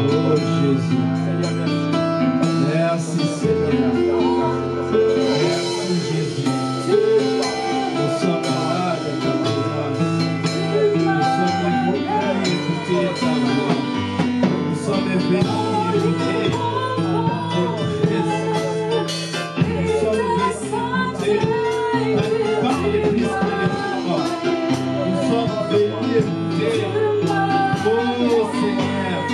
Oh Jésus. Merci Seigneur. Merci Jésus. Nous sommes là de ta présence. Nous sommes venus écouter ta voix. Nous sommes venus écouter tes présences. Nous sommes venus écouter parler plus que les morts. Nous sommes venus écouter. Oh Seigneur, parle-nous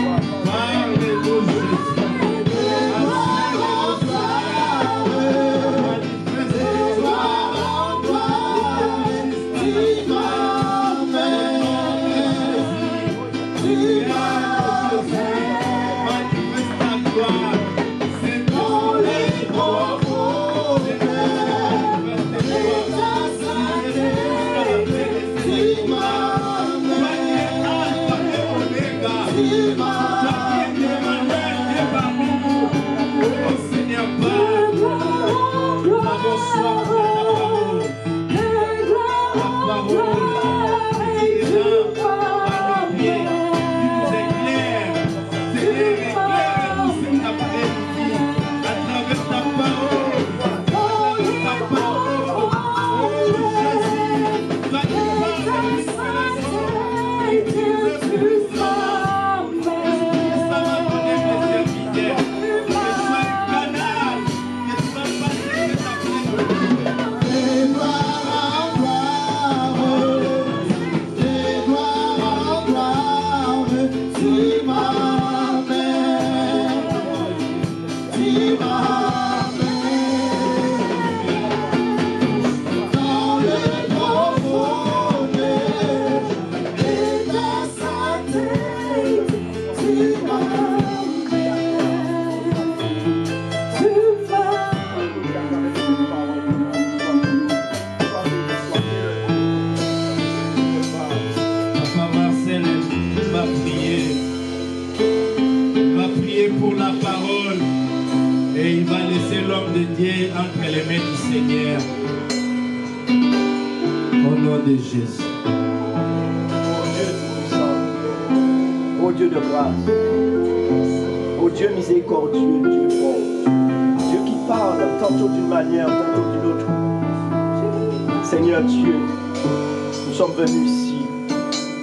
Jésus.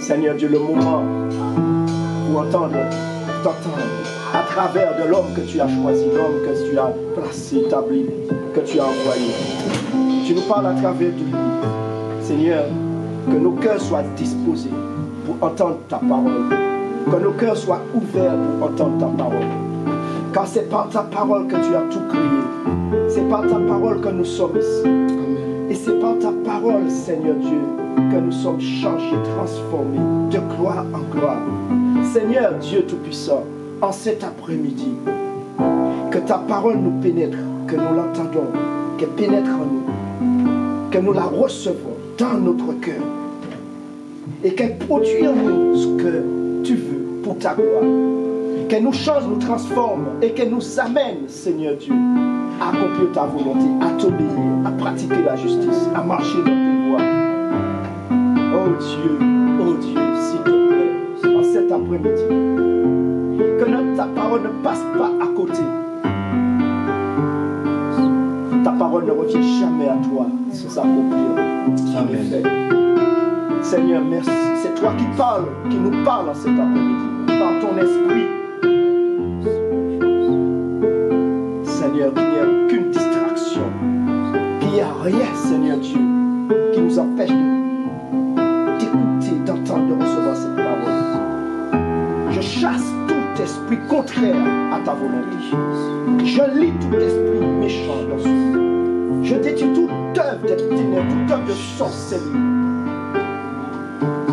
Seigneur Dieu, le moment pour t'entendre à travers de l'homme que tu as choisi, l'homme que tu as placé, établi, que tu as envoyé. Tu nous parles à travers de lui. Seigneur, que nos cœurs soient disposés pour entendre ta parole. Que nos cœurs soient ouverts pour entendre ta parole. Car c'est par ta parole que tu as tout créé. C'est par ta parole que nous sommes ici. Et c'est par ta parole, Seigneur Dieu, que nous sommes changés, transformés de gloire en gloire. Seigneur Dieu Tout-Puissant, en cet après-midi, que ta parole nous pénètre, que nous l'entendons, qu'elle pénètre en nous, que nous la recevons dans notre cœur et qu'elle produise en nous ce que tu veux pour ta gloire. Qu'elle nous change, nous transforme et qu'elle nous amène, Seigneur Dieu, à accomplir ta volonté, à t'obéir, à pratiquer la justice, à marcher dans tes voies. Oh Dieu, s'il te plaît, en cet après-midi, que ta parole ne passe pas à côté. Ta parole ne revient jamais à toi sans s'accomplir. Amen. Seigneur, merci. C'est toi qui parles, qui nous parles en cet après-midi, par ton esprit. Seigneur, qu'il n'y ait aucune distraction, qu'il n'y ait rien, Seigneur Dieu, qui nous empêche d'écouter, d'entendre, de recevoir cette parole. Je chasse tout esprit contraire à ta volonté. Je lis tout esprit méchant dans ce monde. Je détruis toute œuvre des ténèbres, toute œuvre de sorcellerie.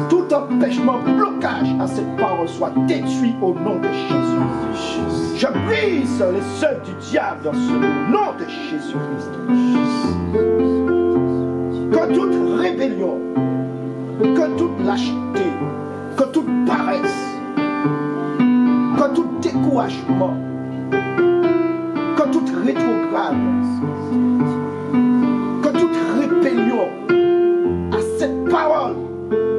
Tout empêchement, blocage à cette parole soit détruit au nom de Jésus. Je brise les œuvres du diable dans ce nom de Jésus-Christ. Que toute rébellion, que toute lâcheté, que toute paresse, que tout découragement, que toute rétrograde, que toute rébellion à cette parole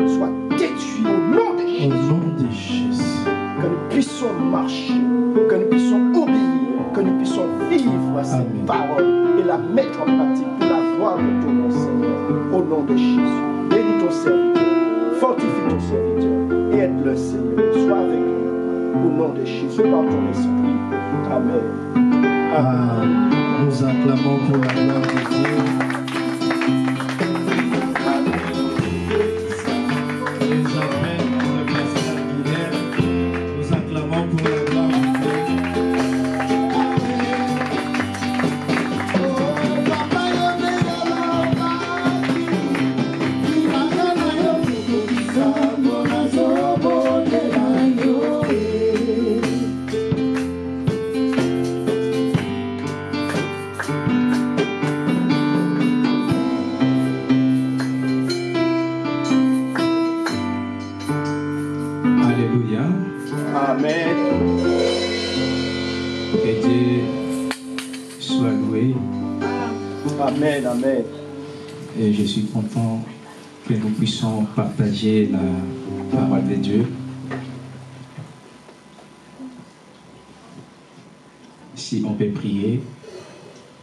soit détruite au nom de Jésus. de Jésus. Que nous puissions marcher, que nous puissions obéir, que nous puissions vivre cette Amen. parole et la mettre en pratique pour la gloire de ton nom, Seigneur. Au nom de Jésus. Bénis ton serviteur, fortifie ton serviteur et aide-le, Seigneur. Sois avec lui. Au nom de Jésus, par ton esprit. Amen. Ah, nous acclamons pour la gloire de Dieu. Les appels de Pascal Guilhem, nous acclamons pour la gloire de Dieu. Alléluia. Amen. Que Dieu soit loué. Amen. Amen. Et je suis content que nous puissions partager la parole de Dieu. Si on peut prier.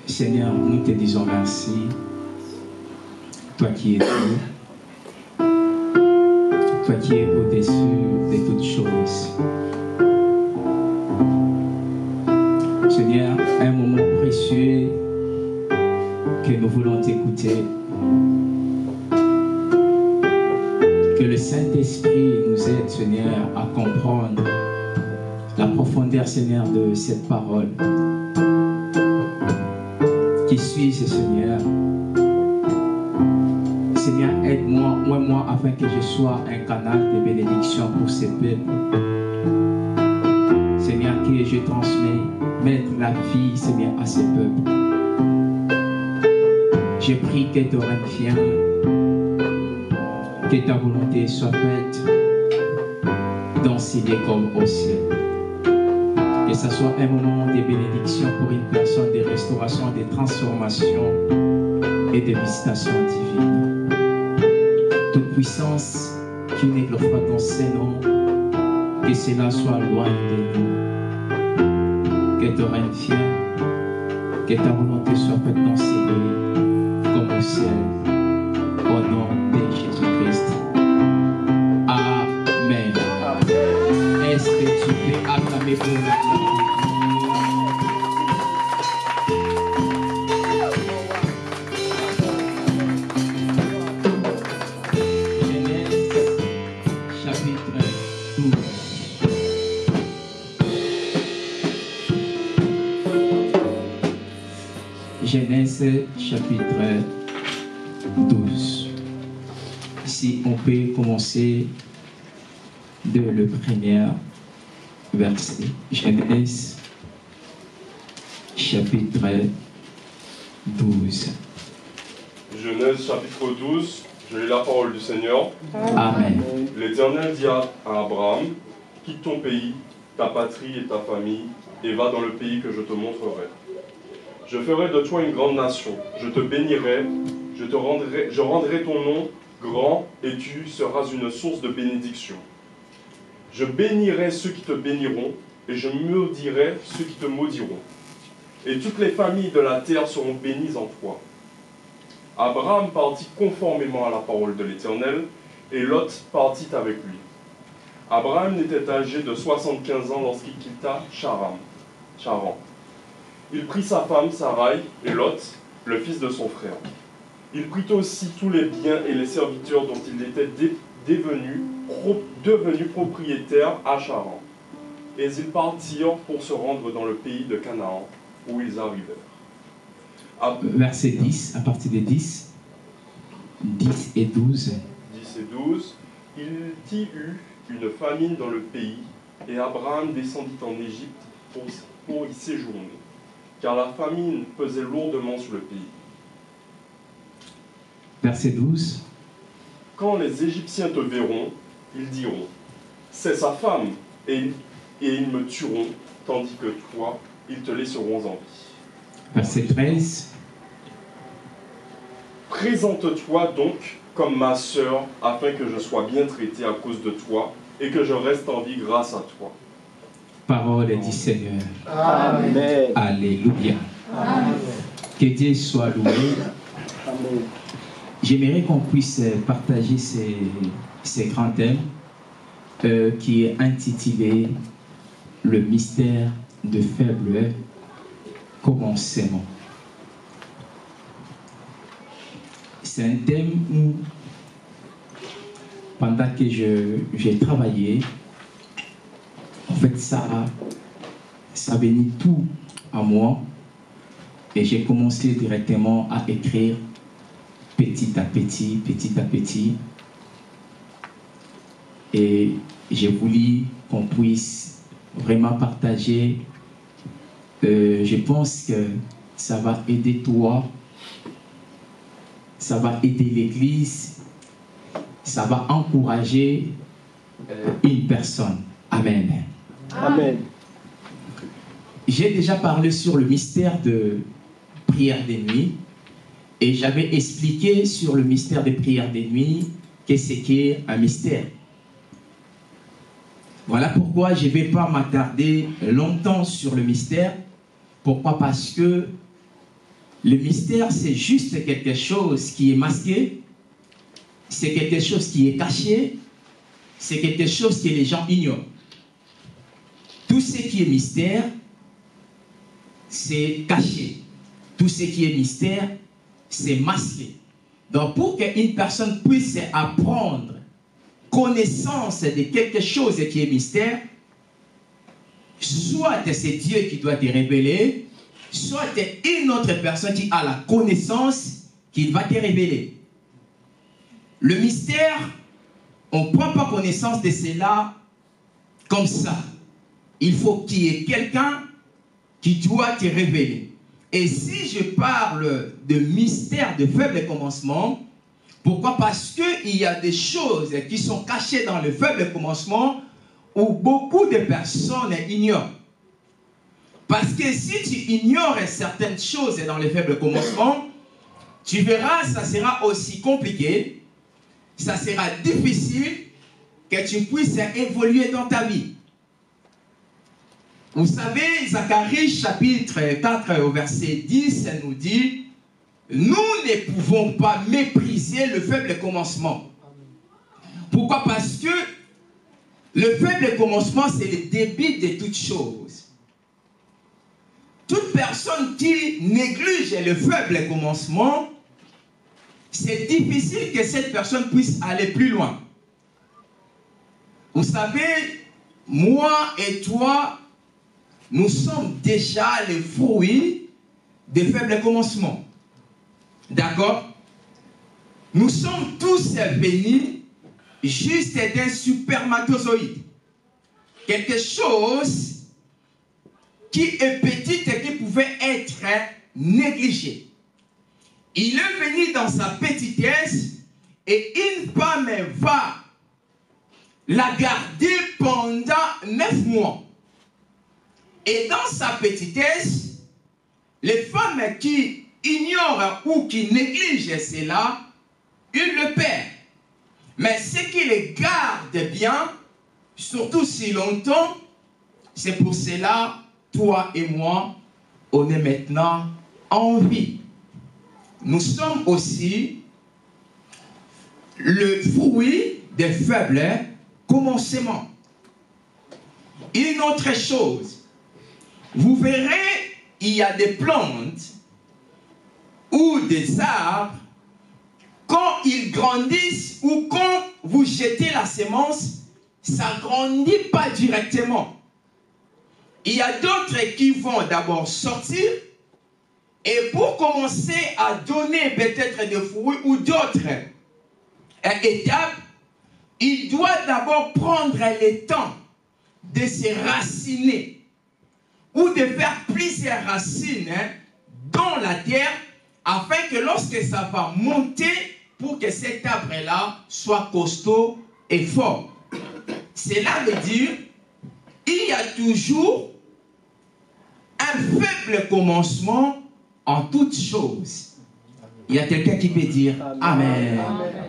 Seigneur, nous te disons merci. Toi qui es Dieu. Toi qui es au-dessus de toutes choses. Seigneur, un moment précieux que nous voulons t'écouter. Que le Saint-Esprit nous aide, Seigneur, à comprendre la profondeur, Seigneur, de cette parole. Qui suis-je, Seigneur? Seigneur, aide-moi, moi, afin que je sois un canal de bénédiction pour ces peuples. Seigneur, que je transmette la vie, Seigneur, à ces peuples. Je prie que tu reviennes, que ta volonté soit faite dans ces lieux comme au ciel. Que ce soit un moment de bénédiction pour une personne, de restauration, de transformation et de visitation divine. Toute puissance qui n'est que le foi dans ces noms, que cela soit loin de nous. Que tu reviennes, que ta volonté soit faite dans ces lieux comme au ciel. Au nom de Jésus-Christ. Amen. Est-ce que tu peux acclamer pour le Genèse chapitre 12. Genèse chapitre 12. Si on peut commencer de le premier verset. Genèse chapitre 12. Genèse chapitre 12, je lis la parole du Seigneur. Amen. L'Éternel dit à Abraham, quitte ton pays, ta patrie et ta famille, et va dans le pays que je te montrerai. Je ferai de toi une grande nation, je te bénirai, je rendrai ton nom grand, et tu seras une source de bénédiction. Je bénirai ceux qui te béniront, et je maudirai ceux qui te maudiront. Et toutes les familles de la terre seront bénies en toi. Abraham partit conformément à la parole de l'Éternel, et Lot partit avec lui. Abraham n'était âgé de 75 ans lorsqu'il quitta Charan. Il prit sa femme Sarai et Lot, le fils de son frère. Il prit aussi tous les biens et les serviteurs dont il était devenu propriétaire à Charan. Et ils partirent pour se rendre dans le pays de Canaan, où ils arrivèrent. Verset 10, à partir de 10 et 12. 10 et 12. Il y eut une famine dans le pays, et Abraham descendit en Égypte pour y séjourner, car la famine pesait lourdement sur le pays. Verset 12. Quand les Égyptiens te verront, ils diront, c'est sa femme, et ils me tueront, tandis que toi, ils te laisseront en vie. Verset 13. Présente-toi donc comme ma sœur, afin que je sois bien traité à cause de toi, et que je reste en vie grâce à toi. Parole du Seigneur. Amen. Alléluia. Amen. Que Dieu soit loué. Amen. J'aimerais qu'on puisse partager ces grands thèmes qui est intitulé « Le mystère de faible commencement ». C'est un thème où, pendant que j'ai travaillé, en fait, ça venait tout à moi et j'ai commencé directement à écrire petit à petit. Et j'ai voulu qu'on puisse vraiment partager. Je pense que ça va aider toi, ça va aider l'Église, ça va encourager une personne. Amen. Amen. J'ai déjà parlé sur le mystère de prière des nuits et j'avais expliqué sur le mystère de prière des nuits qu'est-ce qu'est un mystère. Voilà pourquoi je ne vais pas m'attarder longtemps sur le mystère. Pourquoi? Parce que le mystère, c'est juste quelque chose qui est masqué, c'est quelque chose qui est caché, c'est quelque chose que les gens ignorent. Tout ce qui est mystère, c'est caché. Tout ce qui est mystère, c'est masqué. Donc, pour qu'une personne puisse apprendre connaissance de quelque chose qui est mystère, soit c'est Dieu qui doit te révéler, soit une autre personne qui a la connaissance qu'il va te révéler. Le mystère, on ne prend pas connaissance de cela comme ça. Il faut qu'il y ait quelqu'un qui doit te révéler. Et si je parle de mystère de faible commencement, pourquoi? Parce qu'il y a des choses qui sont cachées dans le faible commencement où beaucoup de personnes ignorent. Parce que si tu ignores certaines choses dans le faible commencement, tu verras, ça sera aussi compliqué, ça sera difficile que tu puisses évoluer dans ta vie. Vous savez, Zacharie chapitre 4 au verset 10 nous dit: nous ne pouvons pas mépriser le faible commencement. Pourquoi? Parce que le faible commencement, c'est le début de toutes choses. Toute personne qui néglige le faible commencement, c'est difficile que cette personne puisse aller plus loin. Vous savez, moi et toi, nous sommes déjà les fruits des faibles commencements. D'accord? Nous sommes tous venus juste d'un spermatozoïde. Quelque chose qui est petit et qui pouvait être négligé. Il est venu dans sa petitesse et une femme va la garder pendant 9 mois. Et dans sa petitesse, les femmes qui ignorent ou qui négligent cela, ils le perdent. Mais ceux qui les gardent bien, surtout si longtemps, c'est pour cela, toi et moi, on est maintenant en vie. Nous sommes aussi le fruit des faibles commencements. Une autre chose, vous verrez, il y a des plantes ou des arbres, quand ils grandissent ou quand vous jetez la semence, ça ne grandit pas directement. Il y a d'autres qui vont d'abord sortir et pour commencer à donner peut-être des fruits ou d'autres étapes, il doit d'abord prendre le temps de se raciner ou de faire plusieurs racines dans la terre afin que lorsque ça va monter, pour que cet arbre-là soit costaud et fort. Cela veut dire qu'il y a toujours un faible commencement en toutes choses. Il y a quelqu'un qui peut dire Amen. Amen.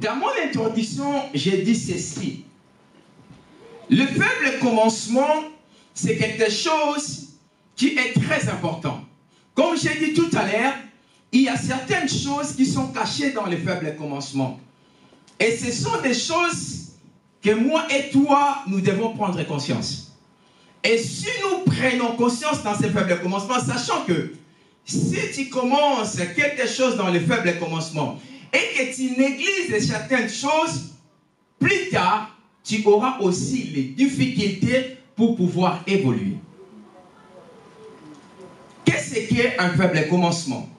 Dans mon introduction, j'ai dit ceci. Le faible commencement, c'est quelque chose qui est très important. Comme j'ai dit tout à l'heure, il y a certaines choses qui sont cachées dans le faible commencement. Et ce sont des choses que moi et toi, nous devons prendre conscience. Et si nous prenons conscience dans ces faibles commencements, sachant que si tu commences quelque chose dans le faible commencement et que tu négliges certaines choses, plus tard, tu auras aussi les difficultés pour pouvoir évoluer. Qu'est-ce qu'est un faible commencement?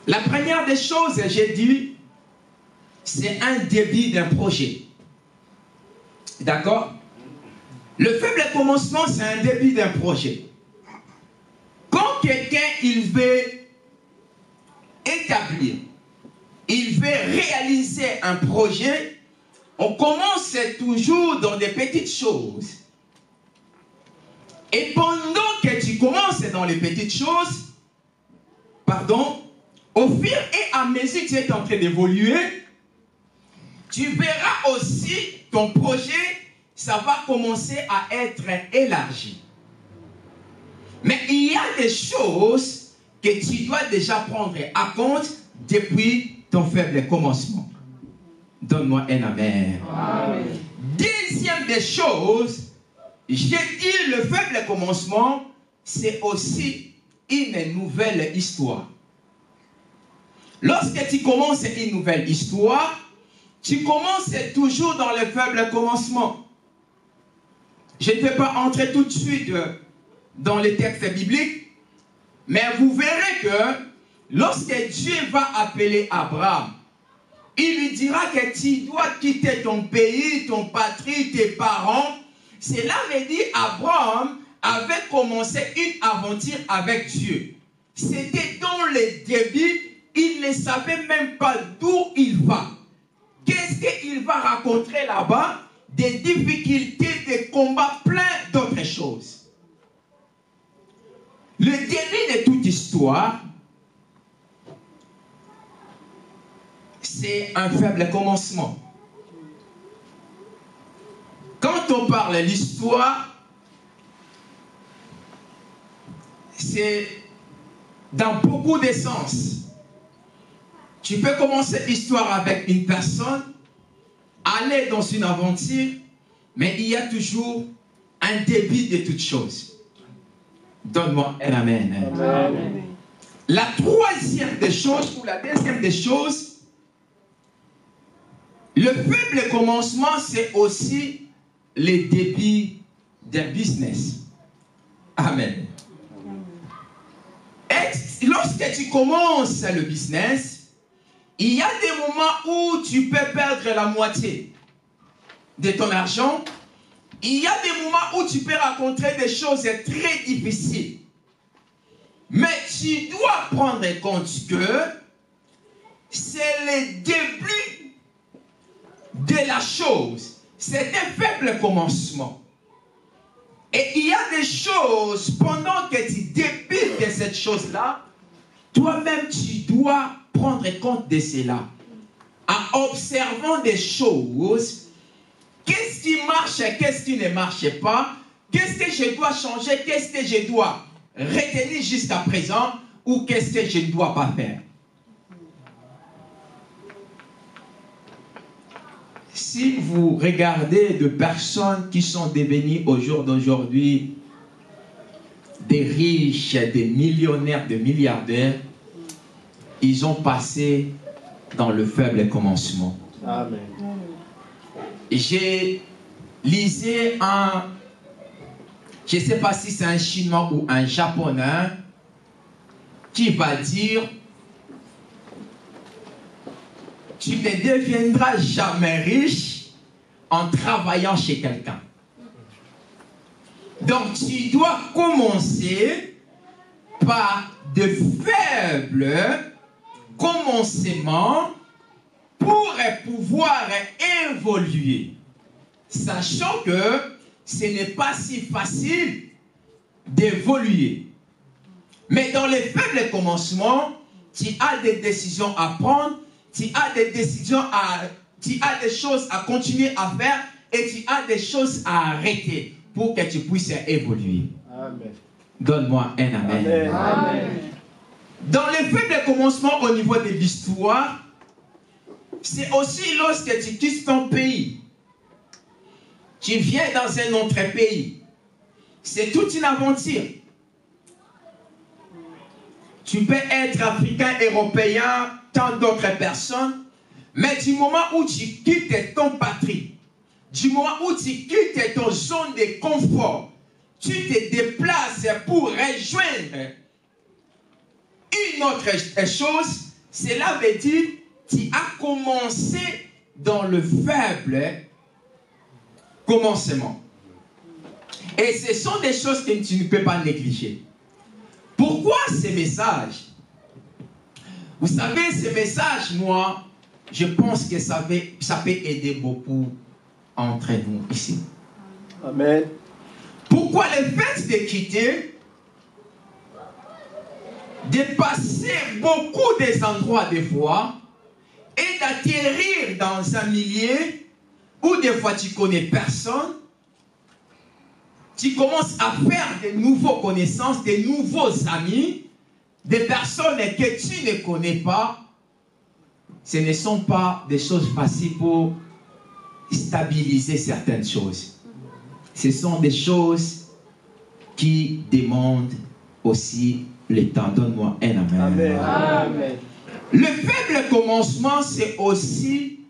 La première des choses, j'ai dit, c'est un début d'un projet. D'accord? Le faible commencement, c'est un début d'un projet. Quand quelqu'un, il veut établir, il veut réaliser un projet, on commence toujours dans des petites choses. Et pendant que tu commences dans les petites choses, au fur et à mesure que tu es en train d'évoluer, tu verras aussi ton projet, ça va commencer à être élargi. Mais il y a des choses que tu dois déjà prendre en compte depuis ton faible commencement. Donne-moi un amen. Amen. Deuxième des choses, j'ai dit le faible commencement, c'est aussi une nouvelle histoire. Lorsque tu commences une nouvelle histoire, tu commences toujours dans le faible commencement. Je ne vais pas entrer tout de suite dans les textes bibliques, mais vous verrez que lorsque Dieu va appeler Abraham, il lui dira que tu dois quitter ton pays, ton patrie, tes parents. Cela veut dire Abraham avait commencé une aventure avec Dieu. C'était dans le début, il ne savait même pas d'où il va. Qu'est-ce qu'il va rencontrer là-bas? Des difficultés, des combats, plein d'autres choses. Le début de toute histoire, c'est un faible commencement. Quand on parle de l'histoire, c'est dans beaucoup de sens. Tu peux commencer l'histoire avec une personne, aller dans une aventure, mais il y a toujours un début de toutes choses. Donne-moi un amen. Amen. La troisième des choses, ou la deuxième des choses, le faible commencement, c'est aussi le début d'un business. Amen. Et lorsque tu commences le business, il y a des moments où tu peux perdre la moitié de ton argent. Il y a des moments où tu peux rencontrer des choses très difficiles. Mais tu dois prendre compte que c'est le début de la chose. C'est un faible commencement. Et il y a des choses, pendant que tu débutes de cette chose-là, toi-même tu dois prendre compte de cela. En observant des choses, qu'est-ce qui marche, qu'est-ce qui ne marche pas, qu'est-ce que je dois changer, qu'est-ce que je dois retenir jusqu'à présent, ou qu'est-ce que je ne dois pas faire. Si vous regardez de personnes qui sont devenues au jour d'aujourd'hui des riches, des millionnaires, des milliardaires, ils ont passé dans le faible commencement. Amen. J'ai lisé je ne sais pas si c'est un Chinois ou un Japonais, qui va dire: tu ne deviendras jamais riche en travaillant chez quelqu'un. Donc tu dois commencer par de faibles commencements pour pouvoir évoluer. Sachant que ce n'est pas si facile d'évoluer. Mais dans les faibles commencements, tu as des décisions à prendre tu as des décisions tu as des choses à continuer à faire et tu as des choses à arrêter pour que tu puisses évoluer. Amen. Donne-moi un amen. Amen. Amen. Dans les faits de commencement au niveau de l'histoire, c'est aussi lorsque tu quittes ton pays. Tu viens dans un autre pays. C'est toute une aventure. Tu peux être africain, européen, tant d'autres personnes, mais du moment où tu quittes ton patrie, du moment où tu quittes ton zone de confort, tu te déplaces pour rejoindre une autre chose, cela veut dire que tu as commencé dans le faible commencement. Et ce sont des choses que tu ne peux pas négliger. Pourquoi ces messages? Vous savez, ces messages, moi, je pense que ça peut aider beaucoup entre nous ici. Amen. Pourquoi le fait de quitter, de passer beaucoup des endroits des fois et d'atterrir dans un milieu où des fois tu connais personne, tu commences à faire de nouvelles connaissances, de nouveaux amis, des personnes que tu ne connais pas. Ce ne sont pas des choses faciles pour stabiliser certaines choses. Ce sont des choses qui demandent aussi le temps. Donne-moi un amen. Amen. Amen. Le faible commencement, c'est aussi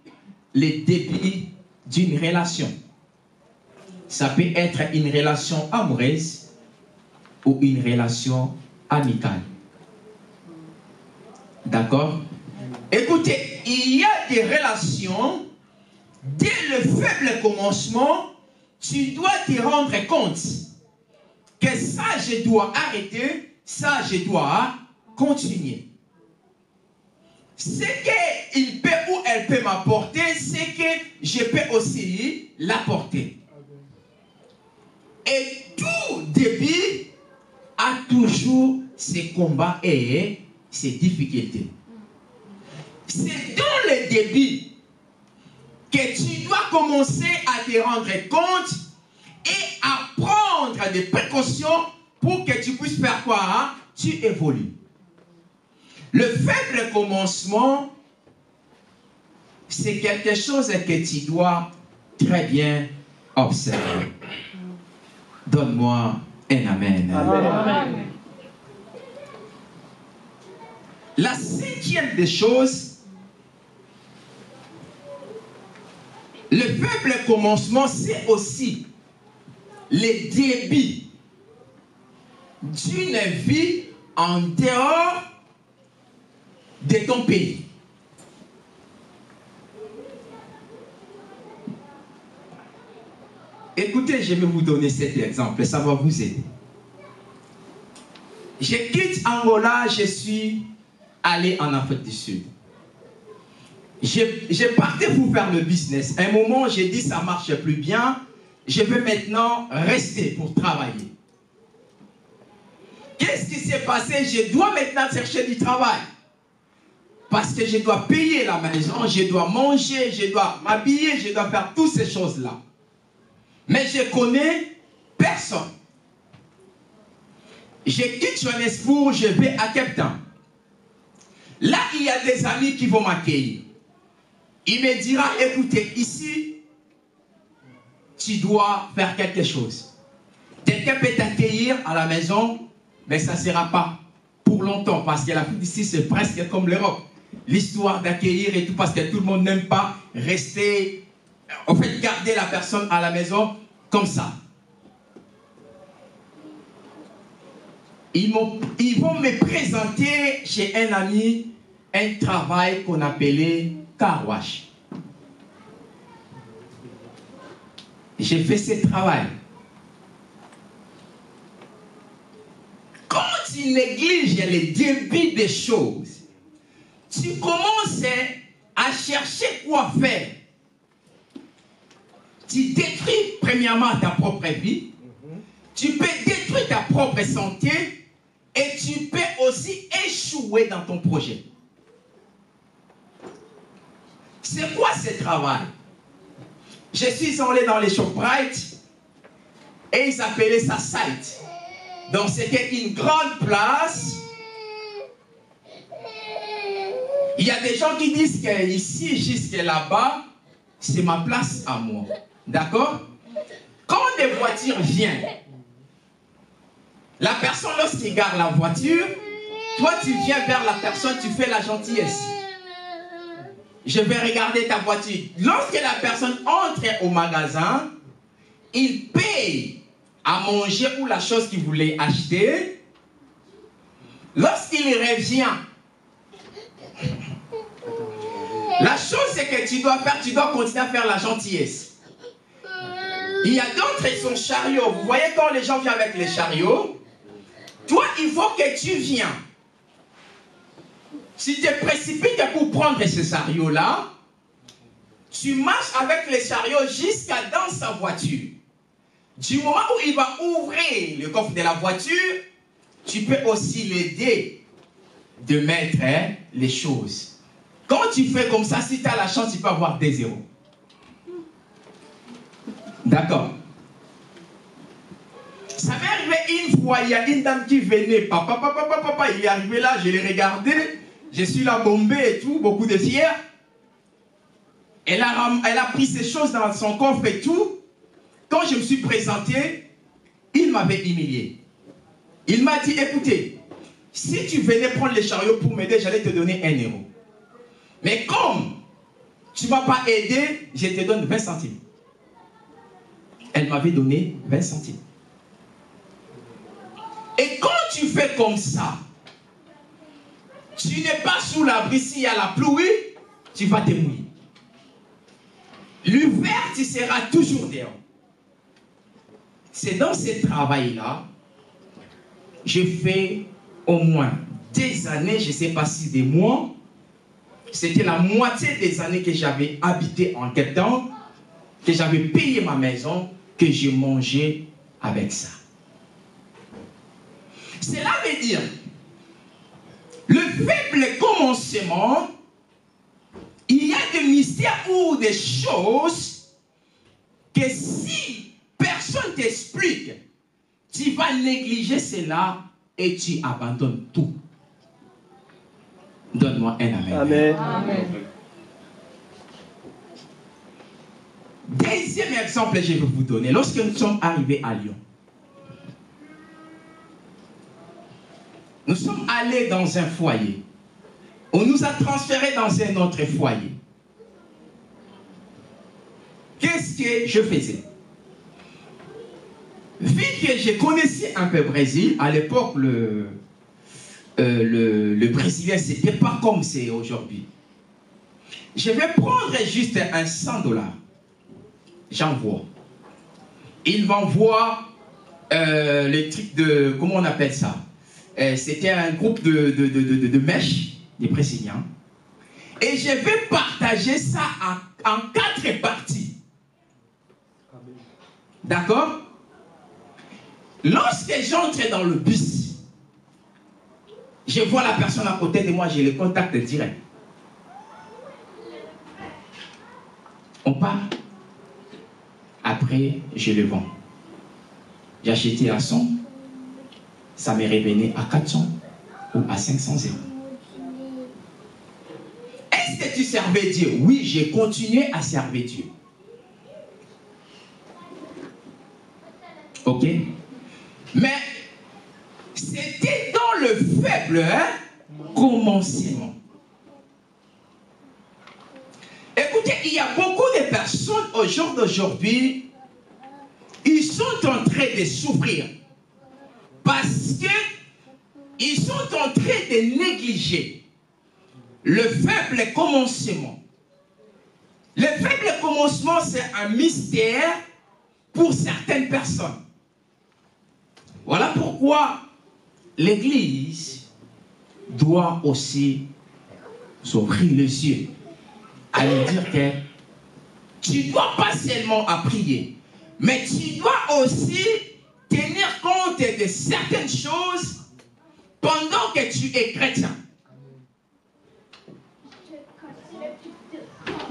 le début d'une relation. Ça peut être une relation amoureuse ou une relation amicale. D'accord? Écoutez, il y a des relations, dès le faible commencement, tu dois te rendre compte que ça, je dois arrêter, ça, je dois continuer. Ce qu'il peut ou elle peut m'apporter, c'est que je peux aussi l'apporter. Et tout début a toujours ses combats et ses difficultés. C'est dans le début que tu dois commencer à te rendre compte et à prendre des précautions pour que tu puisses faire quoi? Hein? Tu évolues. Le faible commencement, c'est quelque chose que tu dois très bien observer. Donne-moi un amen. Amen. Amen. La cinquième des choses, le faible commencement, c'est aussi le début d'une vie en dehors de ton pays. Écoutez, je vais vous donner cet exemple, ça va vous aider. Je quitte Angola, je suis allé en Afrique du Sud. J'ai parti pour faire le business. À un moment, j'ai dit ça ne marche plus bien. Je veux maintenant rester pour travailler. Qu'est-ce qui s'est passé? Je dois maintenant chercher du travail. Parce que je dois payer la maison, je dois manger, je dois m'habiller, je dois faire toutes ces choses-là. Mais je connais personne. Je quitte Johannesburg, je vais à Cape Town. Là, il y a des amis qui vont m'accueillir. Il me dira, écoutez, ici, tu dois faire quelque chose. Quelqu'un peut t'accueillir à la maison, mais ça ne sera pas pour longtemps, parce que l'Afrique d'ici, c'est presque comme l'Europe. L'histoire d'accueillir et tout, parce que tout le monde n'aime pas rester, en fait, garder la personne à la maison comme ça. Ils vont me présenter chez un ami un travail qu'on appelait car wash. J'ai fait ce travail. Quand tu négliges le début des choses, tu commences à chercher quoi faire. Tu détruis premièrement ta propre vie, tu peux détruire ta propre santé et tu peux aussi échouer dans ton projet. C'est quoi ce travail? Je suis allé dans les ShopRite et ils appelaient ça site. Donc c'était une grande place. Il y a des gens qui disent qu'ici jusqu'à là-bas, c'est ma place à moi. D'accord? Quand des voitures viennent, la personne lorsqu'il garde la voiture, toi tu viens vers la personne, tu fais la gentillesse. Je vais regarder ta voiture. Lorsque la personne entre au magasin, il paye à manger ou la chose qu'il voulait acheter. Lorsqu'il revient, la chose c'est que tu dois continuer à faire la gentillesse. Il y a d'autres, ils sont chariots. Vous voyez quand les gens viennent avec les chariots, toi il faut que tu viennes. Si tu te précipites pour prendre ce chariot-là, tu marches avec le chariot jusqu'à dans sa voiture. Du moment où il va ouvrir le coffre de la voiture, tu peux aussi l'aider de mettre les choses. Quand tu fais comme ça, si tu as la chance, tu peux avoir des zéros. D'accord. Ça m'est arrivé une fois, il y a une dame qui venait, papa, il est arrivé là, je l'ai regardé. Je suis là bombé et tout, beaucoup de fiers. Elle a pris ses choses dans son coffre et tout. Quand je me suis présenté, il m'avait humilié. Il m'a dit, écoutez, si tu venais prendre les chariots pour m'aider, j'allais te donner 1 euro. Mais comme tu ne m'as pas aidé, je te donne 20 centimes. Elle m'avait donné 20 centimes. Et quand tu fais comme ça, tu n'es pas sous l'abri. S'il y a la pluie, tu vas te mouiller. L'hiver, tu seras toujours dehors. C'est dans ce travail-là, j'ai fait au moins des années, je ne sais pas si des mois, c'était la moitié des années que j'avais habité en Cape Town, que j'avais payé ma maison, que j'ai mangé avec ça. Cela veut dire, le faible commencement, il y a des mystères ou des choses que si personne t'explique, tu vas négliger cela et tu abandonnes tout. Donne-moi un amen. Amen. Amen. Deuxième exemple que je vais vous donner. Lorsque nous sommes arrivés à Lyon, nous sommes allés dans un foyer. On nous a transférés dans un autre foyer. Qu'est-ce que je faisais? Vu que je connaissais un peu le Brésil, à l'époque, le Brésilien, c'était pas comme c'est aujourd'hui. Je vais prendre juste un $100. J'envoie. Il m'envoie les trucs de... Comment on appelle ça? C'était un groupe de mèches, des Brésiliens. Et je vais partager ça en 4 parties. D'accord? Lorsque j'entre dans le bus, je vois la personne à côté de moi, je le contacte direct. On part. Après, je le vends. J'ai acheté à 100, ça me revenait à 400 ou à 500 €. Est-ce que tu servais Dieu? Oui, j'ai continué à servir Dieu. Ok? Mais c'était dans le faible commencement. Écoutez, il y a beaucoup de personnes au jour d'aujourd'hui, ils sont en train de souffrir parce qu'ils sont en train de négliger le faible commencement. Le faible commencement, c'est un mystère pour certaines personnes. Voilà pourquoi l'Église doit aussi s'ouvrir les yeux à lui dire que tu ne dois pas seulement à prier, mais tu dois aussi tenir compte de certaines choses pendant que tu es chrétien.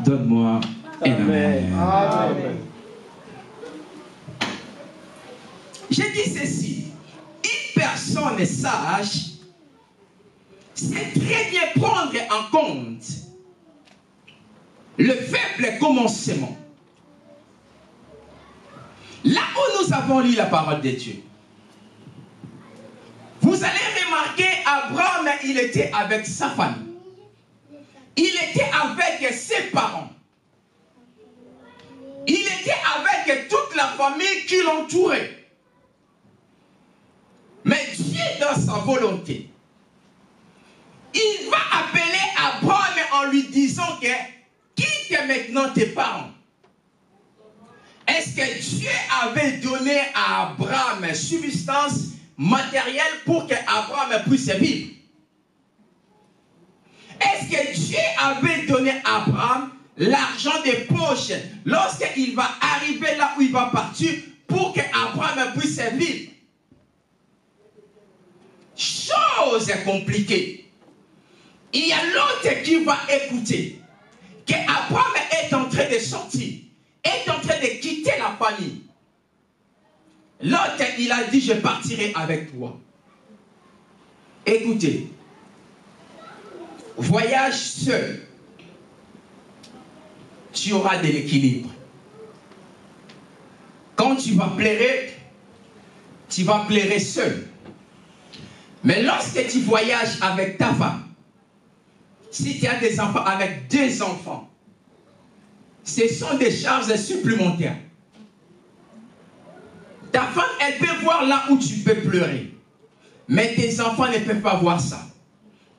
Donne-moi un amen. Amen. J'ai dit ceci. Une personne sage sait très bien prendre en compte le faible commencement. Là où nous avons lu la parole de Dieu, vous allez remarquer, Abraham, il était avec sa famille. Il était avec ses parents. Il était avec toute la famille qui l'entourait. Mais Dieu, dans sa volonté, il va appeler Abraham en lui disant que quitte maintenant tes parents. Est-ce que Dieu avait donné à Abraham une substance matérielle pour qu'Abraham puisse vivre? Est-ce que Dieu avait donné à Abraham l'argent des poches lorsqu'il va arriver là où il va partir pour qu'Abraham puisse vivre? Chose compliquée. Il y a l'autre qui va écouter qu'Abraham est en train de sortir, est en train de quitter la famille. L'autre, il a dit, je partirai avec toi. Écoutez, voyage seul, tu auras de l'équilibre. Quand tu vas pleurer seul. Mais lorsque tu voyages avec ta femme, si tu as des enfants avec 2 enfants, ce sont des charges supplémentaires. Ta femme, elle peut voir là où tu peux pleurer. Mais tes enfants ne peuvent pas voir ça.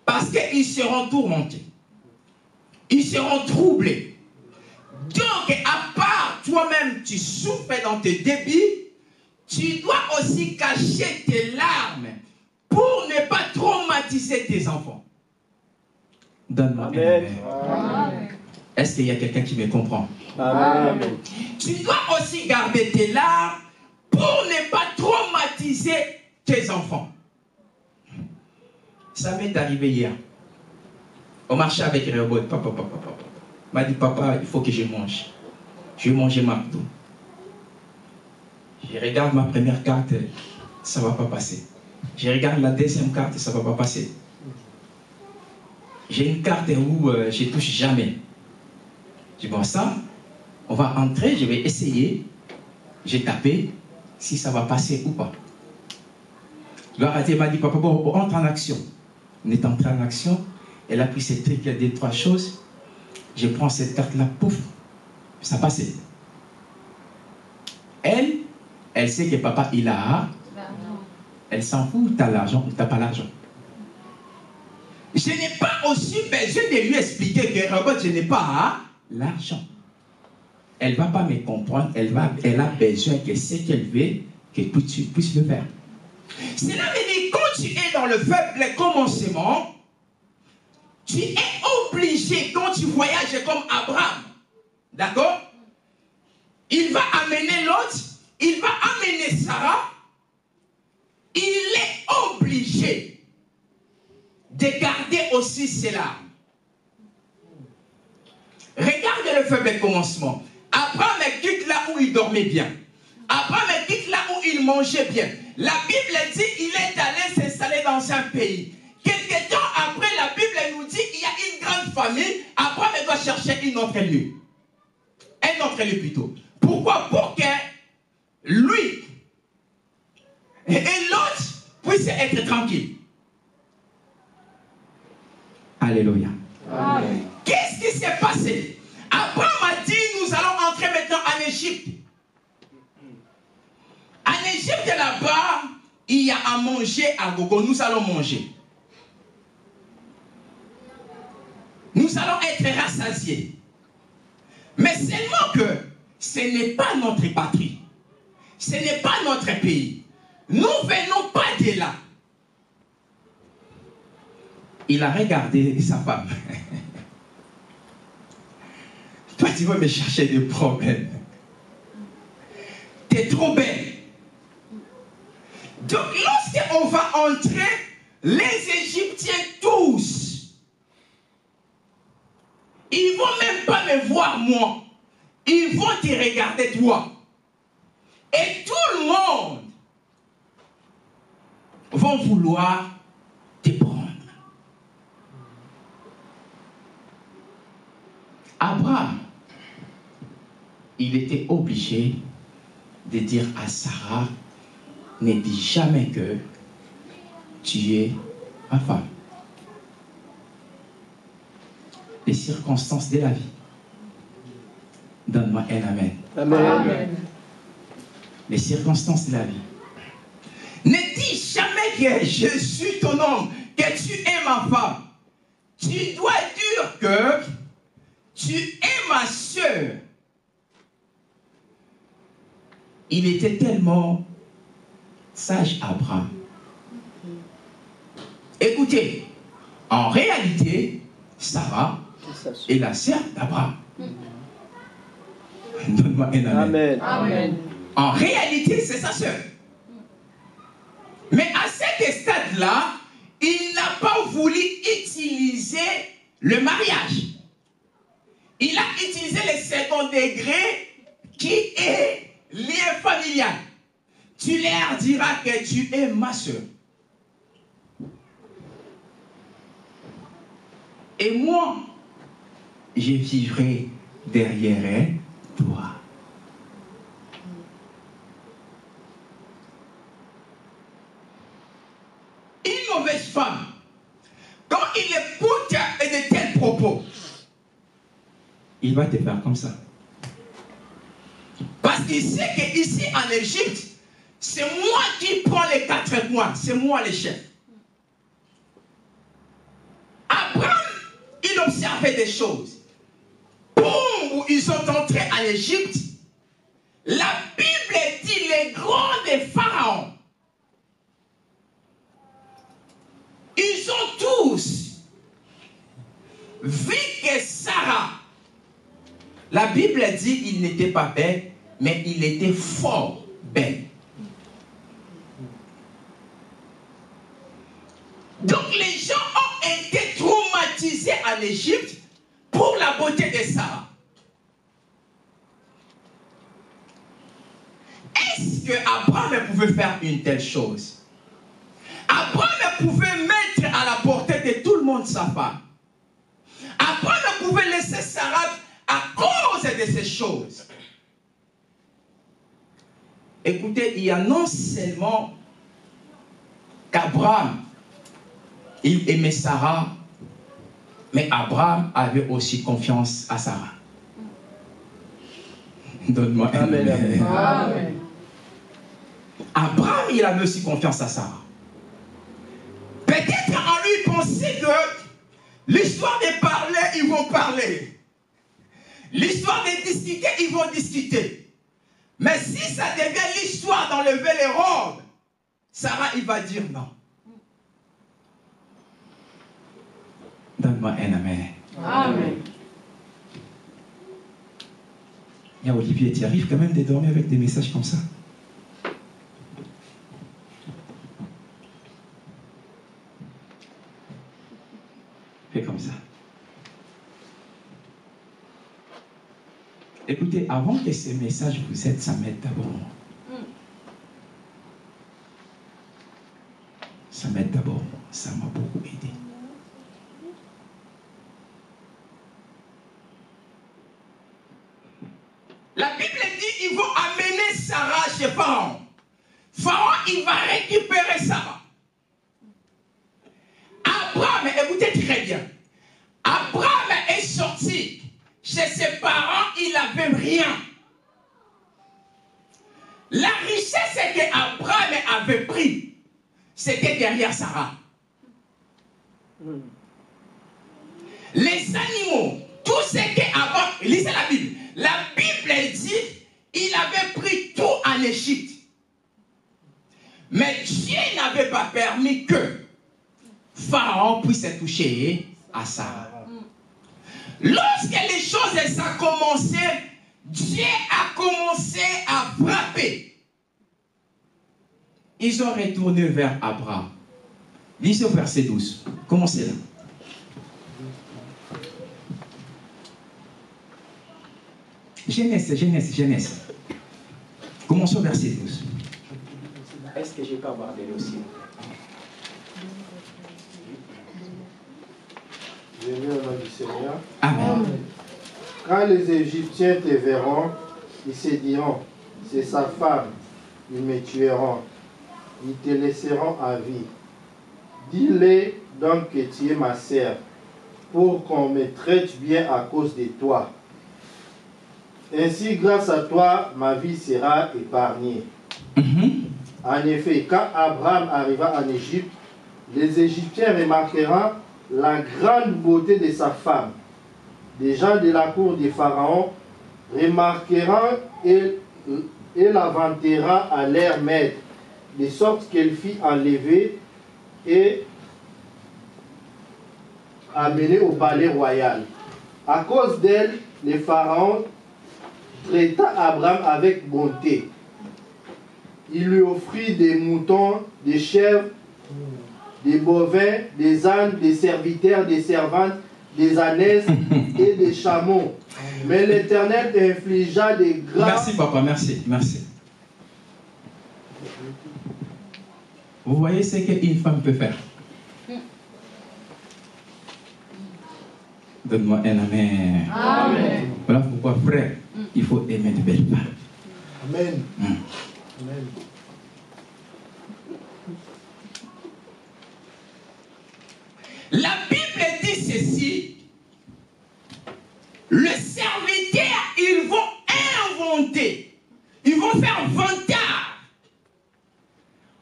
Parce qu'ils seront tourmentés. Ils seront troublés. Donc, à part toi-même, tu souffres dans tes débits, tu dois aussi cacher tes larmes pour ne pas traumatiser tes enfants. Donne-moi un amen. Est-ce qu'il y a quelqu'un qui me comprend? Amen. Tu dois aussi garder tes larmes pour ne pas traumatiser tes enfants. Ça m'est arrivé hier. On marchait avec Réobot. Papa. Il m'a dit, papa, il faut que je mange. Je vais manger McDo. Je regarde ma première carte, ça ne va pas passer. Je regarde la deuxième carte, ça ne va pas passer. J'ai une carte où je ne touche jamais. Je dis, bon, ça, on va entrer, je vais essayer. J'ai tapé, si ça va passer ou pas. Gloire à Dieu, m'a dit, papa, bon, on entre en action. On est entré en action. Elle a pris ces trucs, il y a des 3 choses. Je prends cette carte-là, pouf, ça passait. Elle sait que papa, il a. Elle s'en fout, tu as l'argent ou tu n'as pas l'argent. Je n'ai pas aussi besoin de lui expliquer que Robert, je n'ai pas l'argent. Elle ne va pas me comprendre, elle a besoin que ce qu'elle veut, que tu puisses le faire. Cela veut dire quand tu es dans le faible commencement, tu es obligé, quand tu voyages comme Abraham, d'accord? Il va amener l'autre, il va amener Sarah, il est obligé de garder aussi ses larmes. Regarde le faible commencement. Abraham quitte là où il dormait bien. Abraham quitte là où il mangeait bien. La Bible dit qu'il est allé s'installer dans un pays. Quelque temps après, la Bible nous dit qu'il y a une grande famille. Abraham doit chercher une autre lieu. Un autre lieu plutôt. Pourquoi? Pour que lui et l'autre puissent être tranquilles. Alléluia. Qu'est-ce qui s'est passé? Abraham a dit, nous allons entrer maintenant en Égypte. En Égypte, là-bas, il y a à manger à gogo. Nous allons manger. Nous allons être rassasiés. Mais seulement que ce n'est pas notre patrie. Ce n'est pas notre pays. Nous ne venons pas de là. Il a regardé sa femme. Toi, tu vas me chercher des problèmes. Tu es trop belle. Donc, lorsqu'on va entrer, les Égyptiens tous, Ils ne vont même pas me voir moi. Ils vont te regarder toi. Et tout le monde va vouloir te prendre. Abraham, il était obligé de dire à Sarah, ne dis jamais que tu es ma femme. Les circonstances de la vie. Donne-moi un amen. Amen. Amen. Les circonstances de la vie. Ne dis jamais que je suis ton homme, que tu es ma femme. Tu dois dire que tu es ma soeur. Il était tellement sage, Abraham. Écoutez, en réalité, Sarah est la sœur d'Abraham. Donne-moi un amen. Amen. Amen. En réalité, c'est sa sœur. Mais à cet stade-là, il n'a pas voulu utiliser le mariage. Il a utilisé le second degré qui est lien familial. Tu leur diras que tu es ma soeur. Et moi, je vivrai derrière toi. Une mauvaise femme, quand il écoute de tels propos, il va te faire comme ça. Parce qu'il sait qu'ici en Égypte, c'est moi qui prends les 4 coins, c'est moi le chef. Abraham, il observait des choses. Boum, ils sont entrés en Égypte. La Bible dit les grands des pharaons. Ils ont tous vu que Sarah, la Bible dit il n'était pas belle, mais il était fort belle. Donc les gens ont été traumatisés en Égypte pour la beauté de Sarah. Est-ce que Abraham pouvait faire une telle chose? Abraham pouvait mettre à la portée de tout le monde sa femme. Abraham pouvait laisser Sarah à cause de ces choses. Écoutez, il y a non seulement qu'Abraham, il aimait Sarah, mais Abraham avait aussi confiance à Sarah. Donne-moi un Amen. amen. Amen. Abraham, il avait aussi confiance à Sarah. Peut-être en lui penser que l'histoire de parler, ils vont parler. L'histoire de discuter, ils vont discuter. Mais si ça devient l'histoire d'enlever les robes, Sarah, il va dire non. Donne-moi un amen. Amen. Il y a Olivier, tu arrives quand même de dormir avec des messages comme ça? Fais comme ça. Écoutez, avant que ces messages vous aident, ça m'aide d'abord. Ça m'aide d'abord. Ça m'a beaucoup aidé. La Bible dit ils vont amener Sarah chez Pharaon. Pharaon, il va récupérer Sarah. Abraham, écoutez très bien. Abraham est sorti chez ses parents, il n'avait rien. La richesse qu'Abraham avait pris, c'était derrière Sarah. Les animaux, tout ce qu'Abraham, lisez la Bible. La Bible dit, il avait pris tout en Égypte. Mais Dieu n'avait pas permis que Pharaon puisse toucher à Sarah. Lorsque les choses ont commencé, Dieu a commencé à frapper. Ils ont retourné vers Abraham. Lisez au verset 12. Commencez là. Genèse. Commençons verset 12. Est-ce que je peux avoir des aussi? Je viens au nom du Seigneur. Amen. Quand les Égyptiens te verront, ils se diront, c'est sa femme, ils me tueront, ils te laisseront à vie. Dis-les donc que tu es ma sœur, pour qu'on me traite bien à cause de toi. Ainsi, grâce à toi, ma vie sera épargnée. En effet, quand Abraham arriva en Égypte, les Égyptiens remarqueront la grande beauté de sa femme. Les gens de la cour du Pharaon remarqueront et la vanteront à leur maître, de sorte qu'elle fut enlevée et amenée au palais royal. À cause d'elle, le Pharaon traita Abraham avec bonté. Il lui offrit des moutons, des chèvres, des bovins, des ânes, des serviteurs, des servantes, des ânesses et des chameaux. Mais l'Éternel infligea des graves... Merci papa, merci. Vous voyez ce qu'une femme peut faire? Donne-moi un amen. Amen. Voilà pourquoi, frère, il faut aimer de belles femmes. Amen. Amen. La Bible dit ceci. Le serviteur, ils vont inventer. Ils vont faire vantard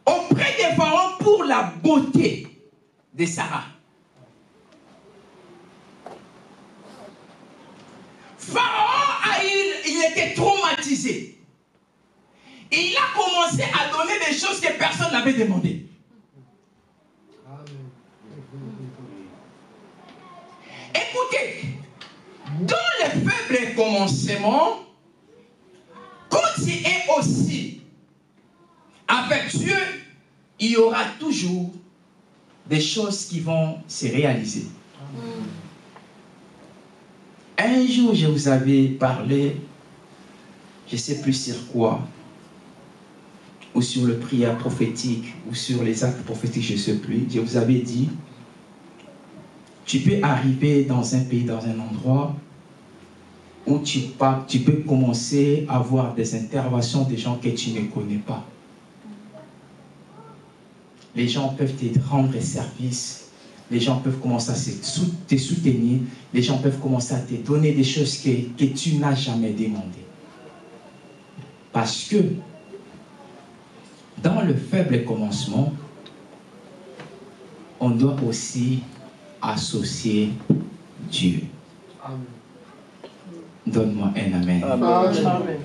auprès des parents pour la beauté de Sarah. Pharaon, il était traumatisé. Et il a commencé à donner des choses que personne n'avait demandé. Écoutez, dans le faible commencement, quand tu es aussi avec Dieu, il y aura toujours des choses qui vont se réaliser. Un jour, je vous avais parlé, je ne sais plus sur quoi, ou sur le prière prophétique, ou sur les actes prophétiques, je ne sais plus. Je vous avais dit, tu peux arriver dans un pays, dans un endroit, où tu peux commencer à avoir des interventions des gens que tu ne connais pas. Les gens peuvent te rendre service. Les gens peuvent commencer à te soutenir. Les gens peuvent commencer à te donner des choses que tu n'as jamais demandées. Parce que dans le faible commencement, on doit aussi associer Dieu. Amen. Donne-moi un amen. Amen. Amen.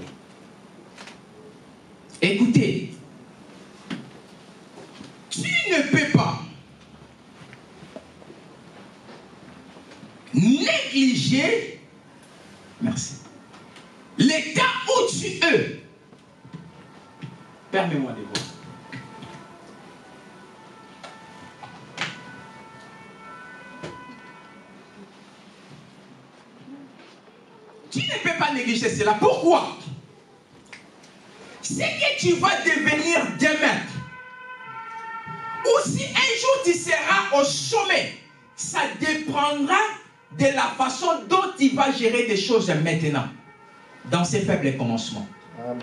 Écoutez, tu ne peux pas négliger, merci, l'état où tu es. Permets-moi de voir. Tu ne peux pas négliger cela. Pourquoi? Ce que tu vas devenir demain, ou si un jour tu seras au sommet, ça dépendra de la façon dont tu vas gérer des choses maintenant, dans ces faibles commencements. Amen.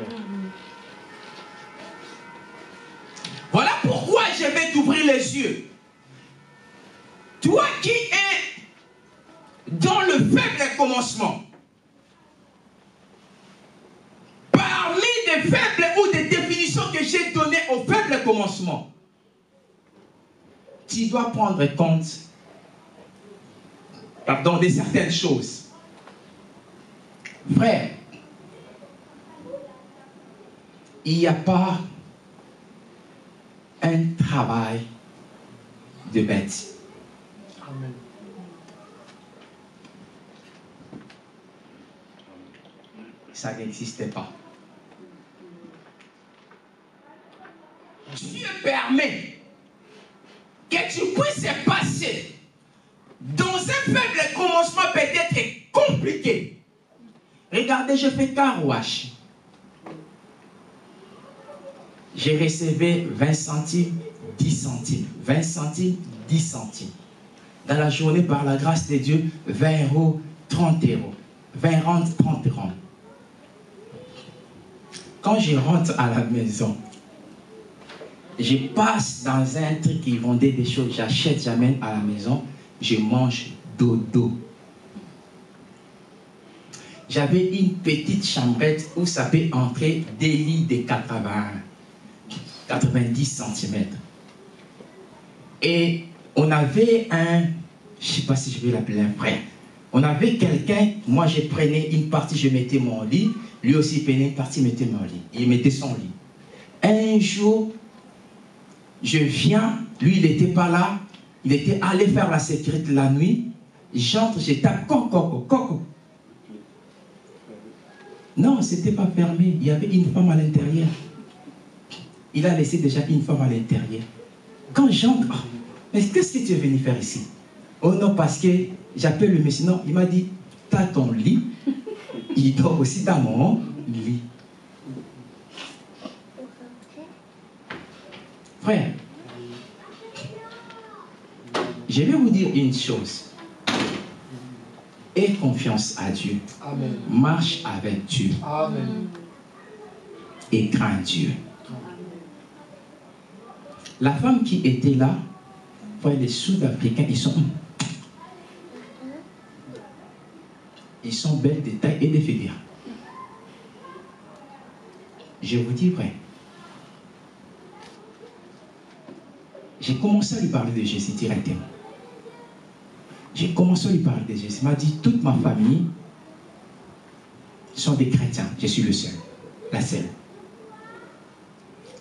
Voilà pourquoi je vais t'ouvrir les yeux. Toi qui es dans le faible commencement, parmi des faibles ou des définitions que j'ai données au faible commencement, tu dois prendre compte, de certaines choses. Frère, il n'y a pas un travail de bête. Amen. Ça n'existait pas. Dieu permet que tu puisses passer dans un faible commencement peut-être compliqué. Regardez, je fais car wash. J'ai recevé 20 centimes, 10 centimes. 20 centimes, 10 centimes. Dans la journée, par la grâce de Dieu, 20 euros, 30 euros. 20 rentes, 30 rentes. Quand je rentre à la maison, je passe dans un truc qui vendait des choses, j'achète, j'amène à la maison, je mange dodo. J'avais une petite chambrette où ça peut entrer des lits de 90 cm. Et on avait un, je ne sais pas si je vais l'appeler un frère, on avait quelqu'un, moi je prenais une partie, je mettais mon lit, lui aussi prenait une partie, mettait mon lit. Il mettait son lit. Un jour, je viens, lui il n'était pas là, il était allé faire la sécurité la nuit, j'entre, je tape, coco. Non, ce n'était pas fermé, il y avait une femme à l'intérieur. Il a laissé déjà une femme à l'intérieur. Quand j'entre, oh, mais qu'est-ce que tu es venu faire ici? Oh non, parce que j'appelle le monsieur. Non, il m'a dit, t'as ton lit, il dort aussi dans mon lit. Frère, je vais vous dire une chose. Aie confiance à Dieu. Amen. Marche avec Dieu. Amen. Et crains Dieu. La femme qui était là, les Sud-Africains, ils sont belles de taille et de figure. Je vous dis vrai. J'ai commencé à lui parler de Jésus directement. J'ai commencé à lui parler de Jésus. Il m'a dit, toute ma famille sont des chrétiens. Je suis le seul, la seule.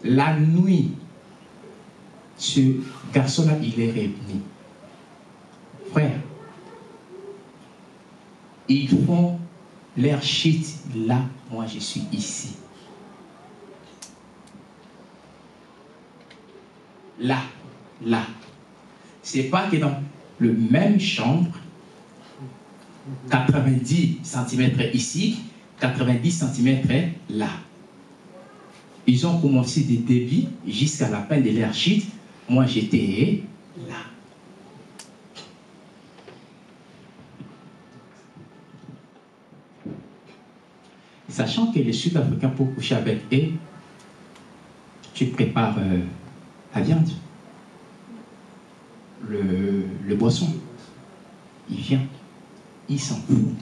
La nuit, ce garçon-là, il est revenu. Frère, ils font leur shit là, moi je suis ici. Là. C'est pas que dans le même chambre, 90 cm ici, 90 cm là. Ils ont commencé des débits jusqu'à la fin de leur shit. Moi, j'étais là. Sachant que les Sud-Africains, pour coucher avec eux, tu prépares la viande, le boisson. Il vient, il s'en fout.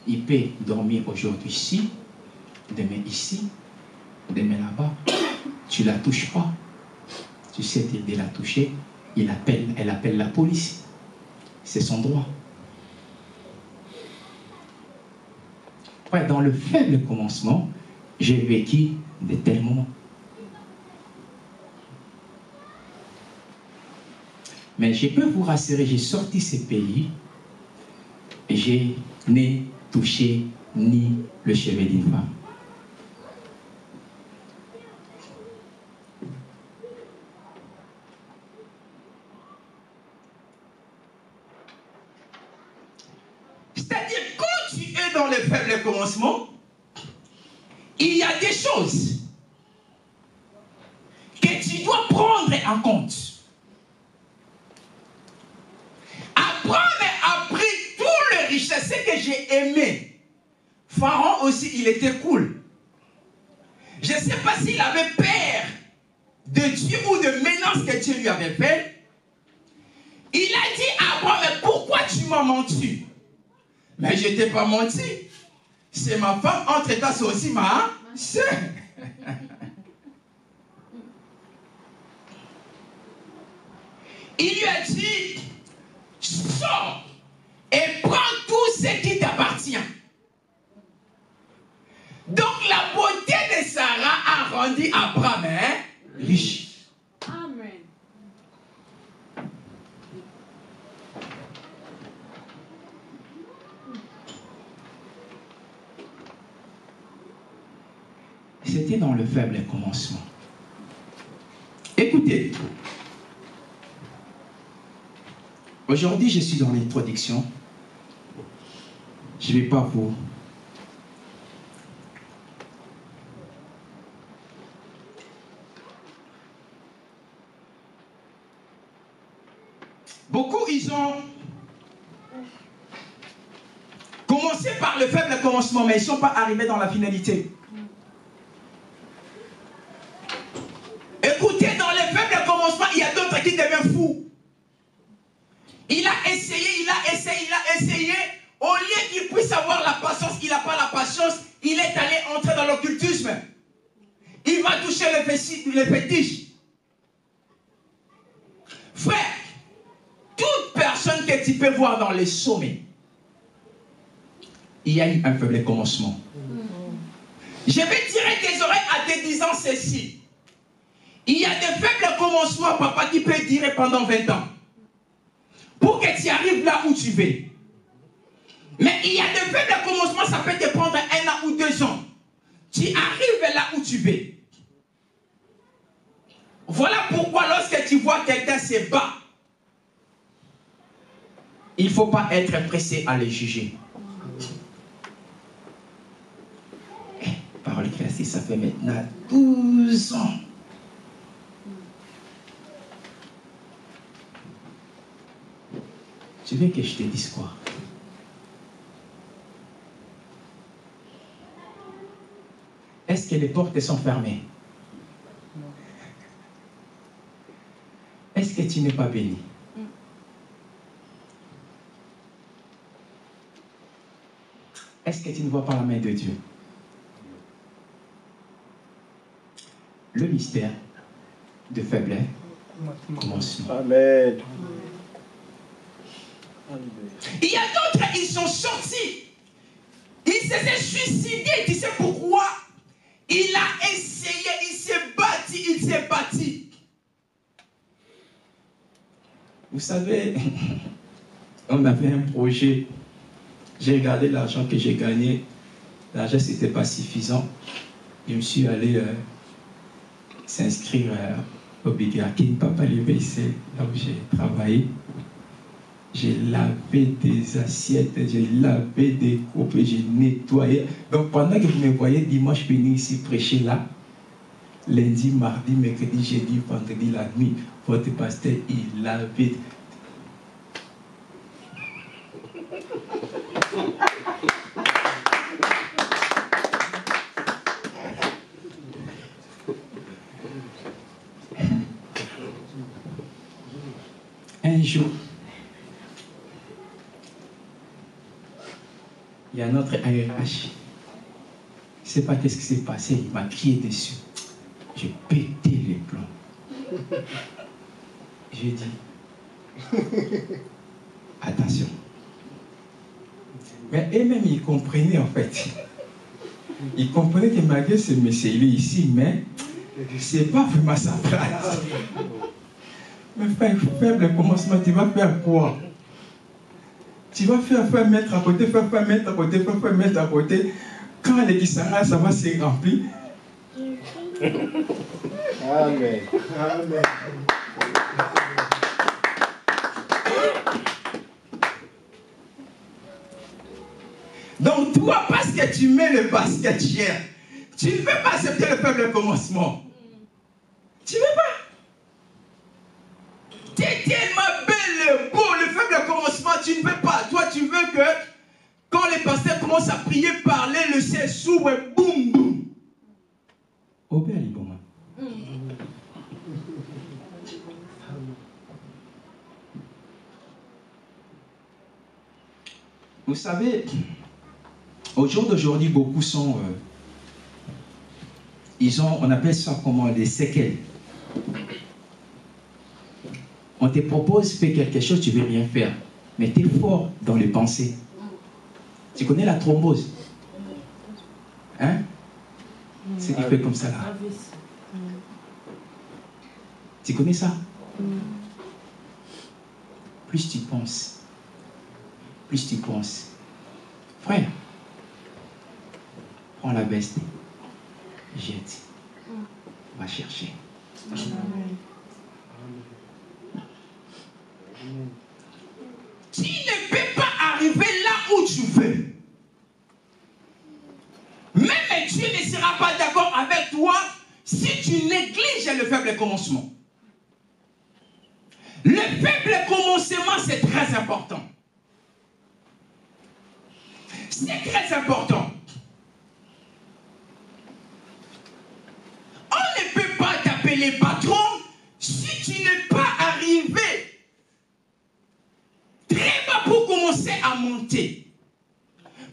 Il peut dormir aujourd'hui ici, demain ici, demain là-bas. Tu ne la touches pas. Tu sais, de la toucher, elle appelle la police. C'est son droit. Ouais, dans le faible commencement, j'ai vécu de tels moments. Mais je peux vous rassurer, j'ai sorti ces pays et je n'ai touché ni le cheveu d'une femme. C'est-à-dire, quand tu es dans le faible commencement, il y a des choses que tu dois prendre en compte. Abraham a pris toutes les richesses que j'ai aimées. Pharaon aussi, il était cool. Je ne sais pas s'il avait peur de Dieu ou de menaces que Dieu lui avait fait. Il a dit à Abraham, mais pourquoi tu m'as menti? Mais je ne t'ai pas menti. C'est ma femme, entre-temps, c'est aussi ma sœur. Il lui a dit, sors et prends tout ce qui t'appartient. Donc la beauté de Sarah a rendu Abraham riche. Amen. C'était dans le faible commencement. Écoutez, aujourd'hui je suis dans l'introduction Je ne vais pas vous... Beaucoup, ils ont commencé par le faible commencement, mais ils ne sont pas arrivés dans la finalité. Écoutez, dans le faible commencement, il y a d'autres qui deviennent fous. Il a essayé. Au lieu qu'il puisse avoir la patience, il n'a pas la patience. Il est allé entrer dans l'occultisme. Il va toucher le fétiche. Frère, toute personne que tu peux voir dans les sommets, il y a eu un faible commencement. Je vais tirer tes oreilles à te disant ceci. Il y a des faibles commencements, papa, qui peut durer pendant 20 ans. Pour que tu arrives là où tu veux. Mais il y a des faibles commencements, ça peut te prendre 1 an ou 2 ans. Tu arrives là où tu veux. Voilà pourquoi lorsque tu vois quelqu'un se bat, il ne faut pas être pressé à le juger. Parole classique, ça fait maintenant 12 ans. Tu veux que je te dise quoi? Est-ce que les portes sont fermées? Est-ce que tu n'es pas béni? Est-ce que tu ne vois pas la main de Dieu? Le mystère de faiblesse commence. Amen. Il y a d'autres, ils sont sortis. Ils se sont suicidés. Tu sais pourquoi? Il a essayé, il s'est bâti. Vous savez, on avait un projet. J'ai regardé l'argent que j'ai gagné. L'argent, ce n'était pas suffisant. Je me suis allé s'inscrire au Bigakin, Papa Lévé-Issé, là où j'ai travaillé. J'ai lavé des assiettes, j'ai lavé des coupes, j'ai nettoyé. Donc pendant que vous me voyez dimanche venir ici prêcher là, lundi, mardi, mercredi, jeudi, vendredi, la nuit, votre pasteur, il lavait. Un jour, il y a notre ARH. Je ne sais pas qu'est-ce qui s'est passé. Il m'a crié dessus. J'ai pété les plombs. J'ai dit, attention. Mais eux-mêmes, ils comprenaient en fait. Ils comprenaient que malgré ce monsieur, il est ici, mais ce n'est pas vraiment sa place. Mais faible commencement, tu vas faire quoi? Tu vas faire mettre à côté, faire mettre à côté, faire mettre à côté. Quand les Kisara, ça va se remplir. Amen. Amen. Donc toi, parce que tu mets le basket hier, tu ne peux pas accepter le faible commencement. Tu ne peux pas. Tu es tellement belle, beau, le faible commencement, tu ne peux pas. Toi, tu veux que quand les pasteurs commencent à prier, parler, le ciel s'ouvre et boum, boum. Obéis, Liboma. Vous savez, au jour d'aujourd'hui, beaucoup sont... on appelle ça comment, des séquelles. On te propose, fais quelque chose, tu ne veux rien faire. Mais tu es fort dans les pensées. Tu connais la thrombose? Hein? C'est qui fait comme ça là. Tu connais ça? Plus tu penses, frère, prends la veste, jette, va chercher. Tu ne peux pas arriver là où tu veux. est le faible commencement? Le faible commencement, c'est très important. C'est très important. On ne peut pas t'appeler patron si tu n'es pas arrivé très bas pour commencer à monter.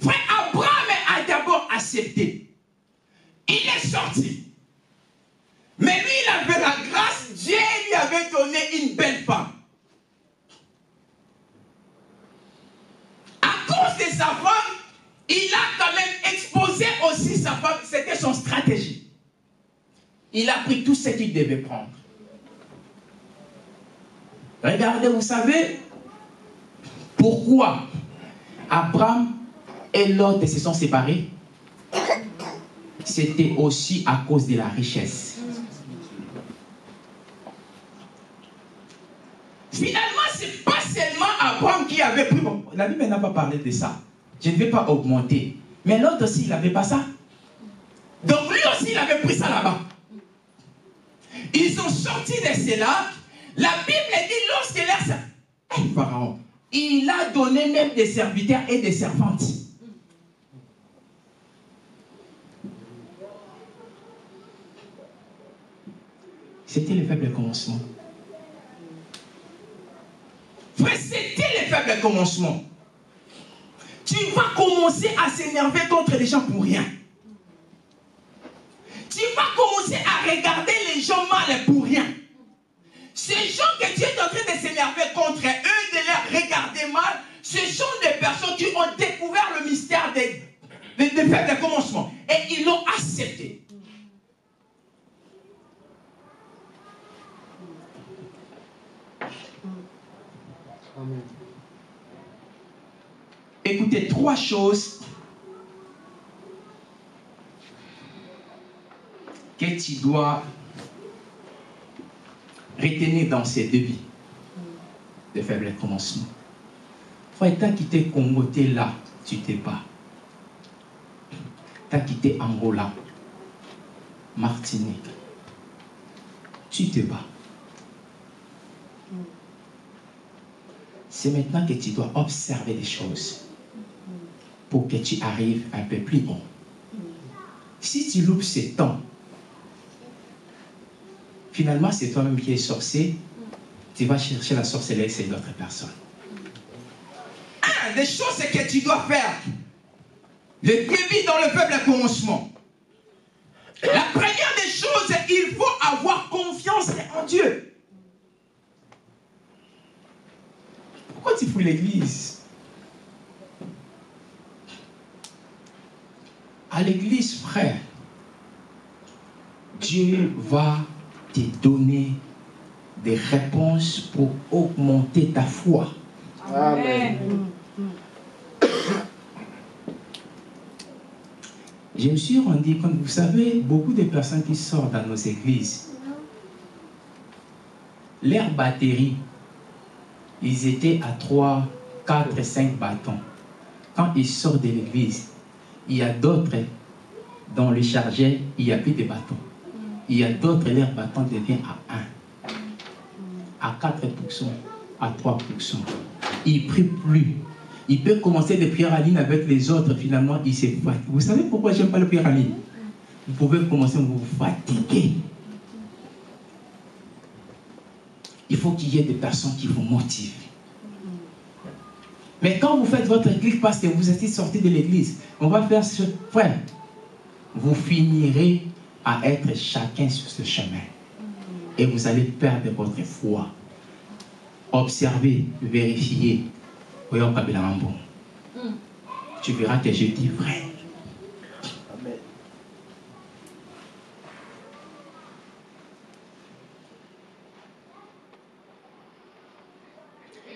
Frère Abraham a d'abord accepté. Il est sorti. Mais lui, il avait la grâce. Dieu lui avait donné une belle femme. À cause de sa femme, il a quand même exposé aussi sa femme. C'était son stratégie. Il a pris tout ce qu'il devait prendre. Regardez, vous savez pourquoi Abraham et Lot se sont séparés? C'était aussi à cause de la richesse. Finalement, ce n'est pas seulement Abraham qui avait pris... Bon, la Bible n'a pas parlé de ça. Je ne vais pas augmenter. Mais l'autre aussi, il n'avait pas ça. Donc lui aussi, il avait pris ça là-bas. Ils ont sorti de cela. La Bible dit, lorsque leur... Pharaon, il a donné même des serviteurs et des servantes. C'était le faible commencement. Frère, c'était le faible commencement. Tu vas commencer à s'énerver contre les gens pour rien. Tu vas commencer à regarder les gens mal pour rien. Ces gens que tu es en train de s'énerver contre eux, de les regarder mal, ce sont des personnes qui ont découvert le mystère des faibles commencements. Et ils l'ont accepté. Amen. Écoutez, 3 choses que tu dois retenir dans ces 2 vies de faible commencement. Frère, t'as quitté Congo, t'es là, tu t'es pas. T'as quitté Angola, Martinique, tu te bats. C'est maintenant que tu dois observer les choses pour que tu arrives un peu plus haut. Si tu loupes ce temps, finalement c'est toi-même qui es sorcier, tu vas chercher la sorcellerie, c'est d'autres personnes. Des choses que tu dois faire. Le début dans le faible commencement. La première des choses, il faut avoir confiance en Dieu. Pourquoi tu fouilles l'église? À l'église, frère, Dieu va te donner des réponses pour augmenter ta foi. Amen. Je me suis rendu compte, vous savez, beaucoup de personnes qui sortent dans nos églises, leur batterie, ils étaient à 3, 4, 5 bâtons. Quand ils sortent de l'église, il y a d'autres dans le chargeur, il n'y a plus de bâtons. Il y a d'autres, leur bâton devient à 1, à 4%, à 3%. Il ne prie plus. Il peut commencer des prières en ligne avec les autres, finalement, il se fatigue. Vous savez pourquoi je n'aime pas le prière en ligne? Vous pouvez commencer à vous fatiguer. Il faut qu'il y ait des personnes qui vous motivent. Mais quand vous faites votre clic parce que vous êtes sorti de l'église, on va faire ce frère. Vous finirez à être chacun sur ce chemin. Et vous allez perdre votre foi. Observez, vérifiez. Tu verras que je dis vrai. Amen.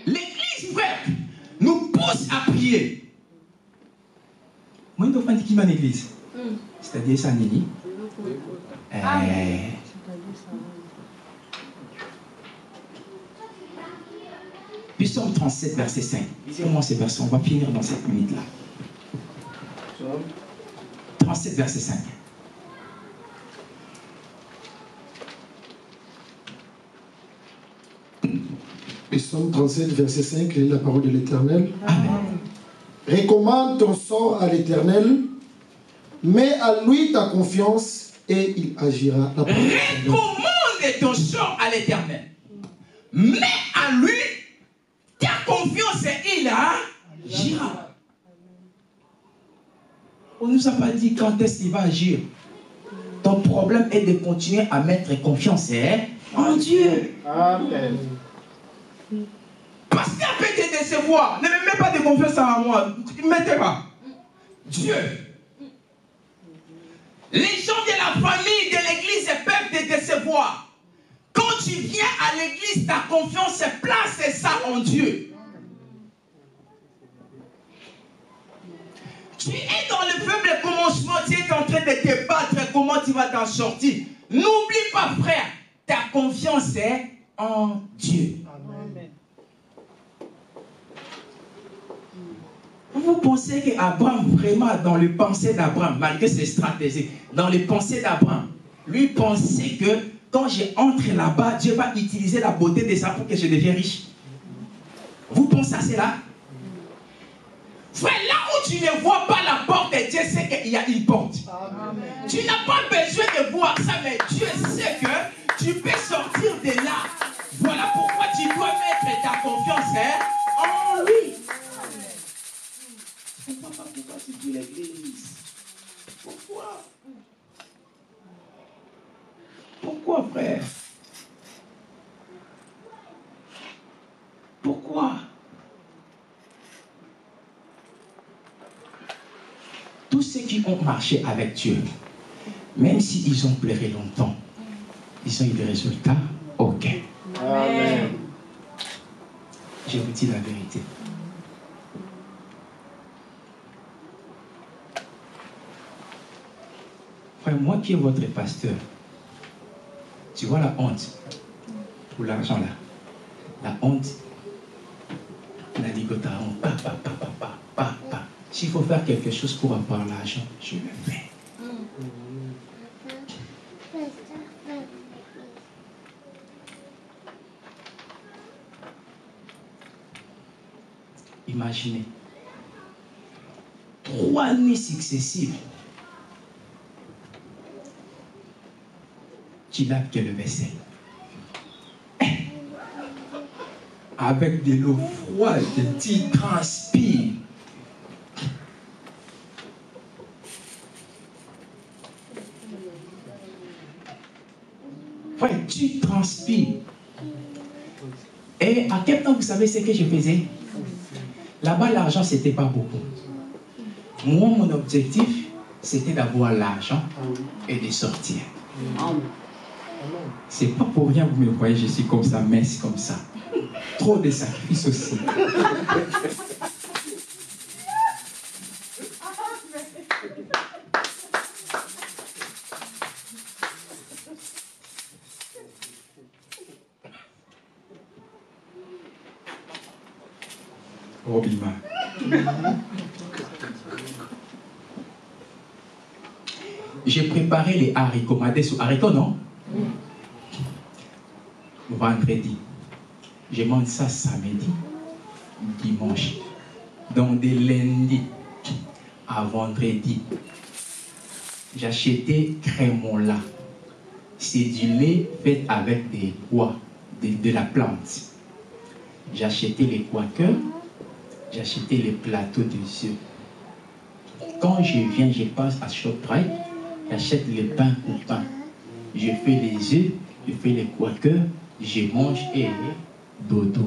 L'église, frère, nous pousse à prier. Moi, je ne sais pas l'église. C'est-à-dire ça, Nini. Psaume 37, verset 5. Lisez-moi ces versets, on va finir dans cette minute-là. 37, verset 5. Psaume 37, verset 5, lis la parole de l'Éternel. Amen. Recommande ton sort à l'Éternel, mets à lui ta confiance et il agira. Recommande ton sort à l'Éternel. Mets à lui ta confiance et il agira. On ne nous a pas dit quand est-ce qu'il va agir. Ton problème est de continuer à mettre confiance en Dieu. Amen. Parce qu'un peut te décevoir. Ne me mets pas de confiance en moi. Ne mettez pas. Dieu. Les gens de la famille, de l'église peuvent te décevoir. Quand tu viens à l'église, ta confiance, place ça en Dieu. Tu es dans le faible commencement, tu es en train de te battre, comment tu vas t'en sortir? N'oublie pas, frère, ta confiance est en Dieu. Amen. Vous pensez qu'Abraham, vraiment, dans le pensée d'Abraham, malgré ses stratégies, dans le pensée d'Abraham, lui pensait que quand j'entre là-bas, Dieu va utiliser la beauté de ça pour que je devienne riche. Vous pensez à cela? Frère, là où tu ne vois pas la porte de Dieu, c'est qu'il y a une porte. Amen. Tu n'as pas besoin de voir ça, mais Dieu sait que tu peux sortir de là. Voilà pourquoi tu dois mettre ta confiance en lui. Je ne comprends pas pourquoi tu dis l'église. Pourquoi? Pourquoi, frère? Pourquoi? Tous ceux qui ont marché avec Dieu, même s'ils ont pleuré longtemps, ils ont eu des résultats aucun. Amen. Je vous dis la vérité. Frère, moi qui est votre pasteur, tu vois la honte pour l'argent là. La honte, la ligotaron, pa. S'il faut faire quelque chose pour avoir l'argent, je le fais. Imaginez 3 nuits successives. Tu laves que le vaisselle. Avec de l'eau froide, tu transpires. Frère, tu transpires. Et à quel temps vous savez ce que je faisais? Là-bas, l'argent, c'était pas beaucoup. Moi, mon objectif, c'était d'avoir l'argent et de sortir. C'est pas pour rien que vous me voyez, je suis comme ça, mince comme ça. Trop de sacrifices aussi. Robima. J'ai préparé les haricots. Madessou, haricots, non? Vendredi. Je mange ça samedi, dimanche. Donc de lundi à vendredi, j'achetais crémola. C'est du lait fait avec des pois, de la plante. J'achetais les quakers, j'achetais les plateaux de œufs. Quand je viens, je passe à ShopRite, j'achète le pain au pain. Je fais les œufs, je fais les quakers, je mange et dodo.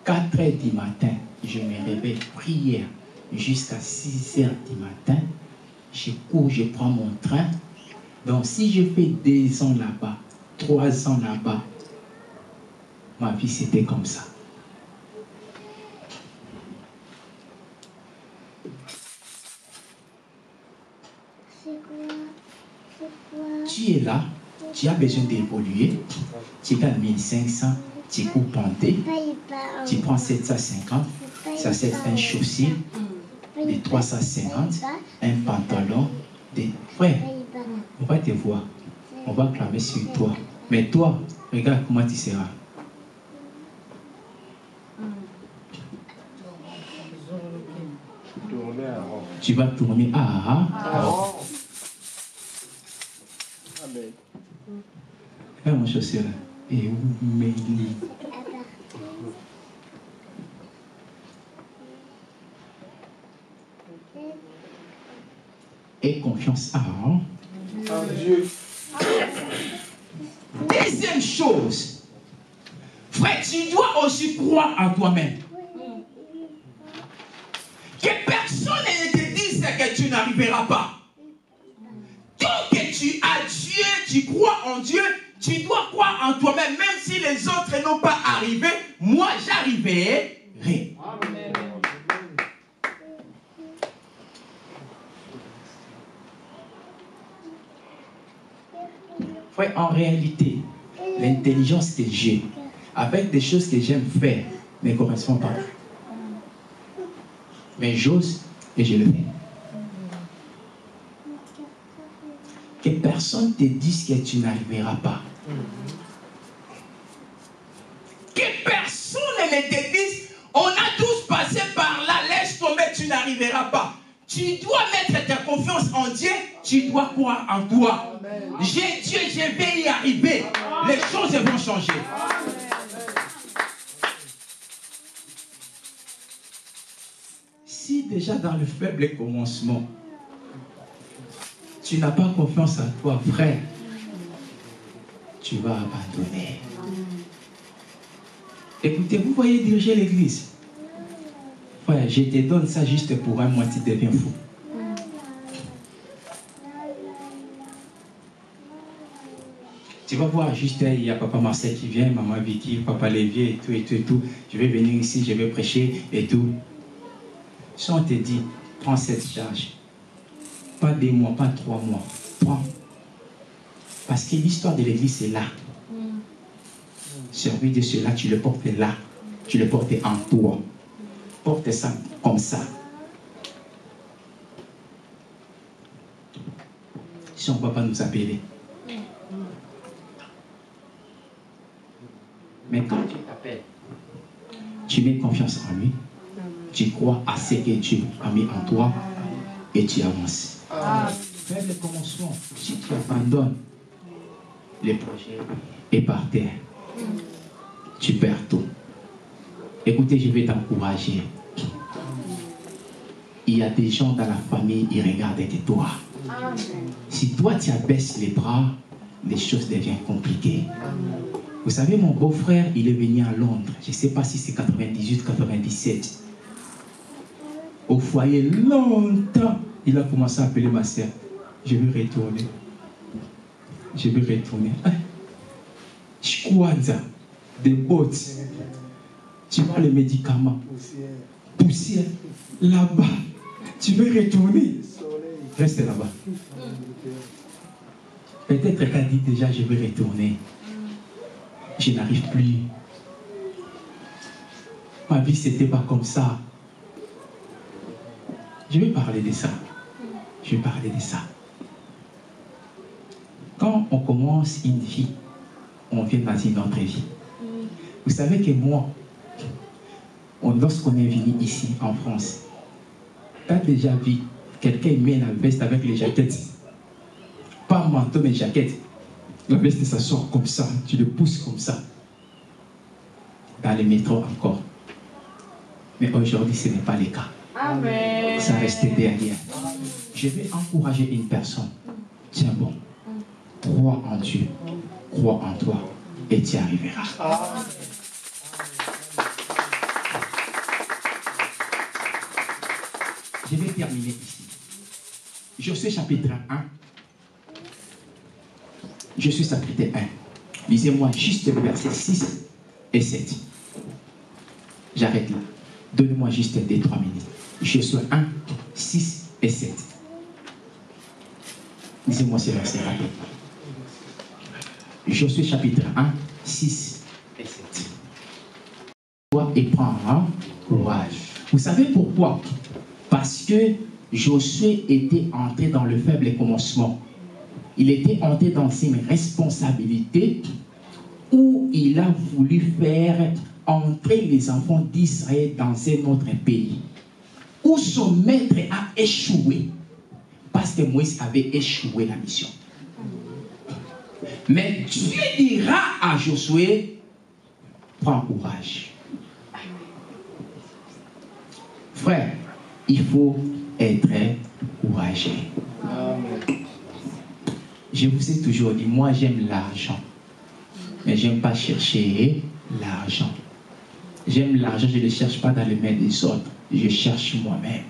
4 heures du matin, je me réveille, prière, jusqu'à 6 heures du matin. Je cours, je prends mon train. Donc si je fais 2 ans là-bas, 3 ans là-bas, ma vie c'était comme ça. Tu es là, tu as besoin d'évoluer, tu gagnes 1500, tu coupes en thé, tu prends 750, ça c'est un chaussure de 350, un pantalon, des frères. On va te voir, on va clamer sur toi. Mais toi, regarde comment tu seras. Tu vas tourner à Aaron. Amen. Mon chaussure là. Et où Mélie? Et confiance à Aaron. Dieu. Deuxième chose, frère, tu dois aussi croire en toi-même. Que personne ne te dise que tu n'arriveras pas. Tant que tu as Dieu, tu crois en Dieu, tu dois croire en toi-même. Même si les autres n'ont pas arrivé, moi j'arriverai. Amen. Frère, en réalité, l'intelligence que j'ai, avec des choses que j'aime faire, ne correspond pas. Mais j'ose et je le fais. Que personne te dise que tu n'arriveras pas. Que personne ne te dise, on a tous passé par là, laisse tomber, tu n'arriveras pas. Tu dois mettre ta confiance en Dieu, tu dois croire en toi. J'ai Dieu, je vais y arriver. Les choses vont changer. Si déjà dans le faible commencement, tu n'as pas confiance en toi, frère, tu vas abandonner. Écoutez, vous voyez diriger l'église. Frère, je te donne ça juste pour un mois, tu deviens fou. Tu vas voir juste, il y a papa Marcel qui vient, maman Vicky, papa Lévier et tout, et tout, et tout. Je vais venir ici, je vais prêcher et tout. Si on te dit, prends cette charge, pas 2 mois, pas 3 mois, prends. Parce que l'histoire de l'église est là. Servi de cela, tu le portes là. Tu le portes en toi. Porte ça comme ça. Si on ne va pas nous appeler. Mais quand tu t'appelles, tu mets confiance en lui. Tu crois à ce que Dieu a mis en toi et tu avances. Faible commencement, si tu abandonnes, le projet est par terre. Tu perds tout. Écoutez, je vais t'encourager. Il y a des gens dans la famille, ils regardent de toi. Si toi tu abaisses les bras, les choses deviennent compliquées. Vous savez, mon beau-frère, il est venu à Londres. Je ne sais pas si c'est 98, 97. Au foyer, longtemps, il a commencé à appeler ma soeur. Je vais retourner. Je vais retourner. Chkwanza, des bottes. Tu vois les médicaments. Poussière. Là-bas. Tu veux retourner. Reste là-bas. Peut-être qu'elle a dit déjà, je vais retourner. Je n'arrive plus. Ma vie, c'était pas comme ça. Je vais parler de ça. Je vais parler de ça. Quand on commence une vie, on vient dans une autre vie. Vous savez que moi, lorsqu'on est venu ici en France, tu as déjà vu quelqu'un met la veste avec les jaquettes. Pas manteau mais jaquette. La veste, ça sort comme ça. Tu le pousses comme ça. Dans les métros encore. Mais aujourd'hui, ce n'est pas le cas. Amen. Ça reste derrière. Je vais encourager une personne. Tiens bon. Crois en Dieu. Crois en toi. Et tu y arriveras. Amen. Je vais terminer ici. Josué chapitre 1. Josué chapitre 1. Lisez-moi juste le verset 6 et 7. J'arrête là. Donnez-moi juste 2-3 minutes. Josué 1, 6 et 7. Lisez-moi ce verset rapide. Josué chapitre 1, 6 et 7. Et prends courage. Vous savez pourquoi? Parce que Josué était entré dans le faible commencement. Il était entré dans une responsabilité où il a voulu faire entrer les enfants d'Israël dans un autre pays. où son maître a échoué. Parce que Moïse avait échoué la mission. Mais Dieu dira à Josué, prends courage. Frère, il faut être courageux. Je vous ai toujours dit, moi j'aime l'argent. Mais je n'aime pas chercher l'argent. J'aime l'argent, je ne le cherche pas dans les mains des autres. Je cherche moi-même.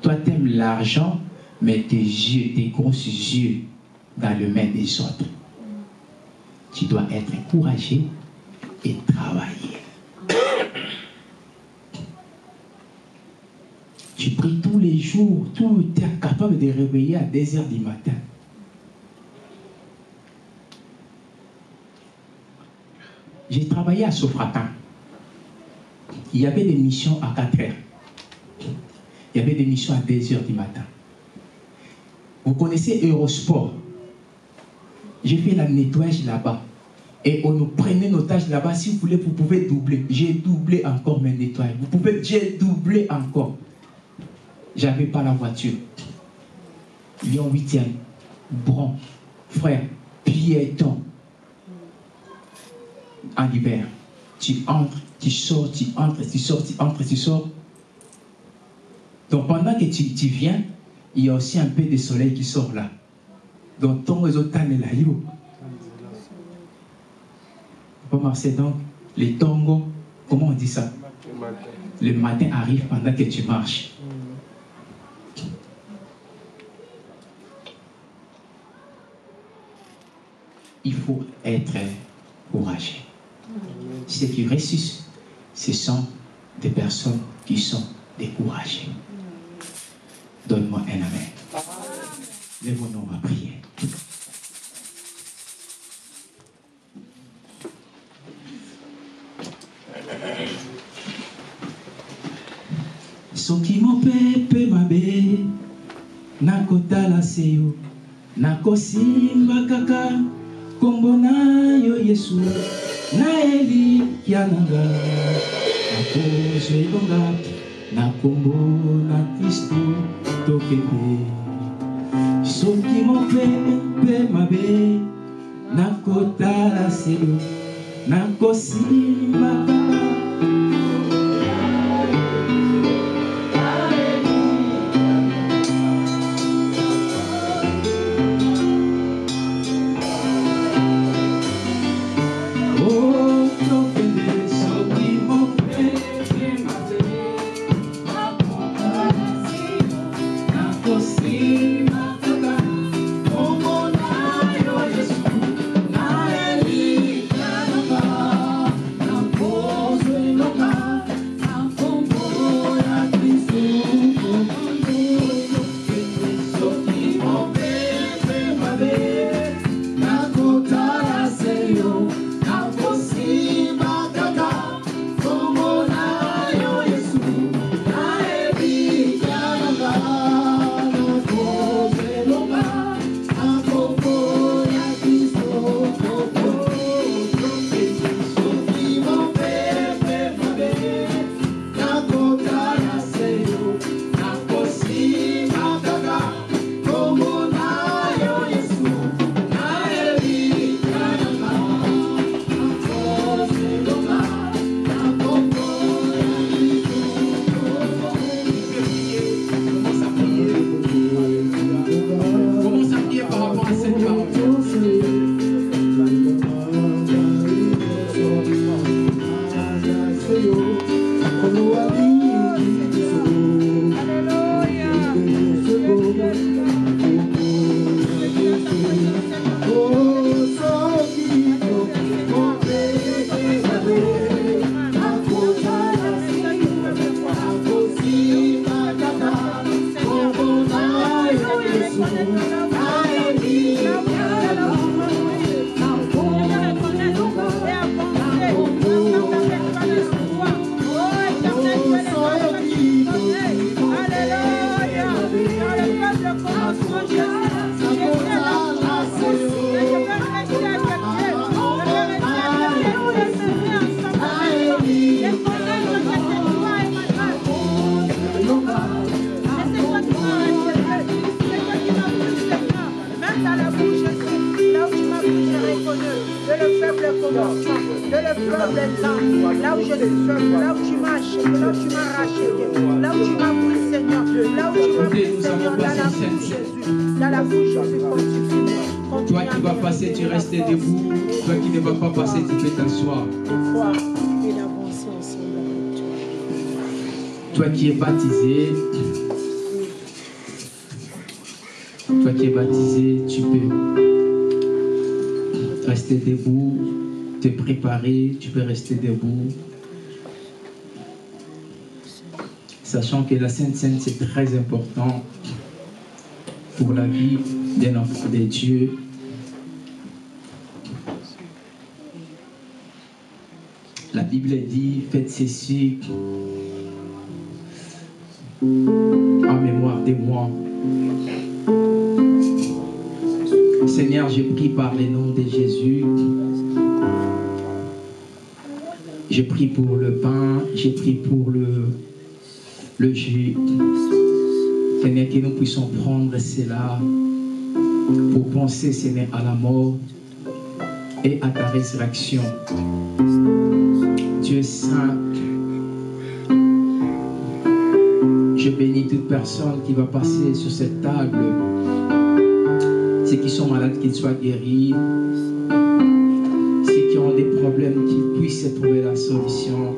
Toi, tu aimes l'argent, mais tes yeux, tes gros yeux dans les mains des autres. Tu dois être courageux et travailler. Tu pries tous les jours, tu es capable de réveiller à 2h du matin. J'ai travaillé à Sofratan. Il y avait des missions à 4h. Il y avait des missions à 2h du matin. Vous connaissez Eurosport? J'ai fait le nettoyage là-bas. Et on nous prenait nos tâches là-bas. Si vous voulez, vous pouvez doubler. J'ai doublé encore mes nettoyages. J'ai doublé encore. J'avais pas la voiture. Lyon 8e. Bron. Frère. Piéton. En hiver. Tu entres, tu sors, tu entres, tu sors, tu entres, tu sors. Donc pendant que tu viens, il y a aussi un peu de soleil qui sort là. Donc ton réseau est là. Pas marcher donc. Les tongos, comment on dit ça? Le matin arrive pendant que tu marches. Il faut être courageux. Ceux qui ressuscitent, ce sont des personnes qui sont découragées. Donne-moi un amen. Lève-nous, on va prier. Soki mopepe mabe nakotala seyo nakosimba kaka kombo na yo Yesu na elikia nanga nakozwa elonga na kombo na Kristo tokende. Soki mopepe mabe nakotala seyo nakosimba kaka Oh commencement, de le fleuve des temps, là où je suis seul, là où tu m'as acheté, là où tu m'as racheté, là où tu m'as pris, Seigneur, là où tu m'as pris, Seigneur, dans la bouche Jésus, dans la bouche Jésus, continue. Toi qui vas passer, tu restes debout. Toi qui ne vas pas passer, tu peux t'asseoir. Toi qui es baptisé, tu peux rester debout, te préparer, tu peux rester debout. Sachant que la Sainte Seine, c'est très important pour la vie d'un enfant de Dieu. La Bible dit, faites ceci en mémoire de moi. Seigneur, je prie par le nom de Jésus. Je prie pour le pain, je prie pour le jus. Seigneur, que nous puissions prendre cela pour penser, Seigneur, à la mort et à ta résurrection. Dieu saint, je bénis toute personne qui va passer sur cette table. Ceux qui sont malades, qu'ils soient guéris. Ceux qui ont des problèmes, qu'ils puissent trouver la solution.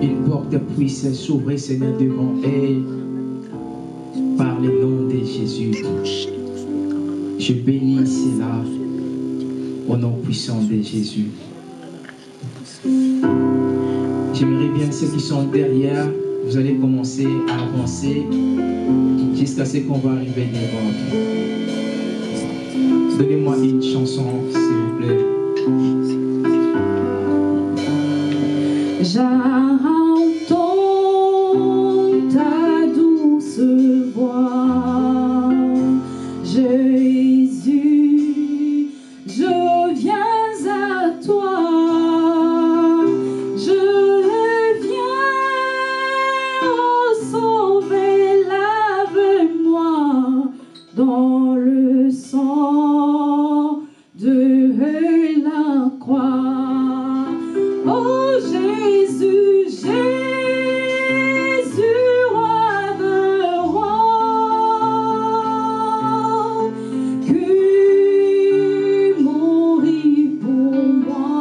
Une porte puisse s'ouvrir, Seigneur, devant eux. Par le nom de Jésus. Je bénis cela au nom puissant de Jésus. J'aimerais bien ceux qui sont derrière, vous allez commencer à avancer jusqu'à ce qu'on va arriver devant. Donnez-moi une chanson, s'il vous plaît. J'entends ta douce voix, Jésus, je viens à toi. Je viens, oh, sauver, lave-moi dans le sang de la croix. Oh Jésus, Jésus, roi de rois, que mourir pour moi.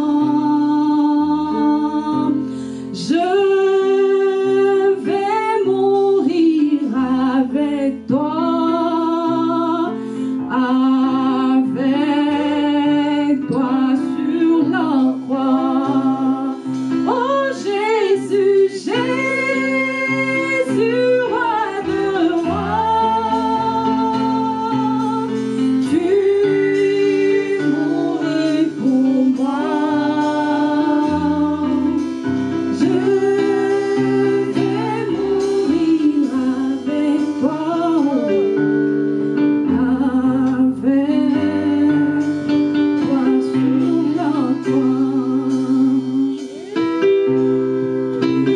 Je vais mourir avec toi. Avec toi sur la croix. Oh Jésus, Jésus, roi de rois, tu mouris pour moi. Je vais mourir avec toi.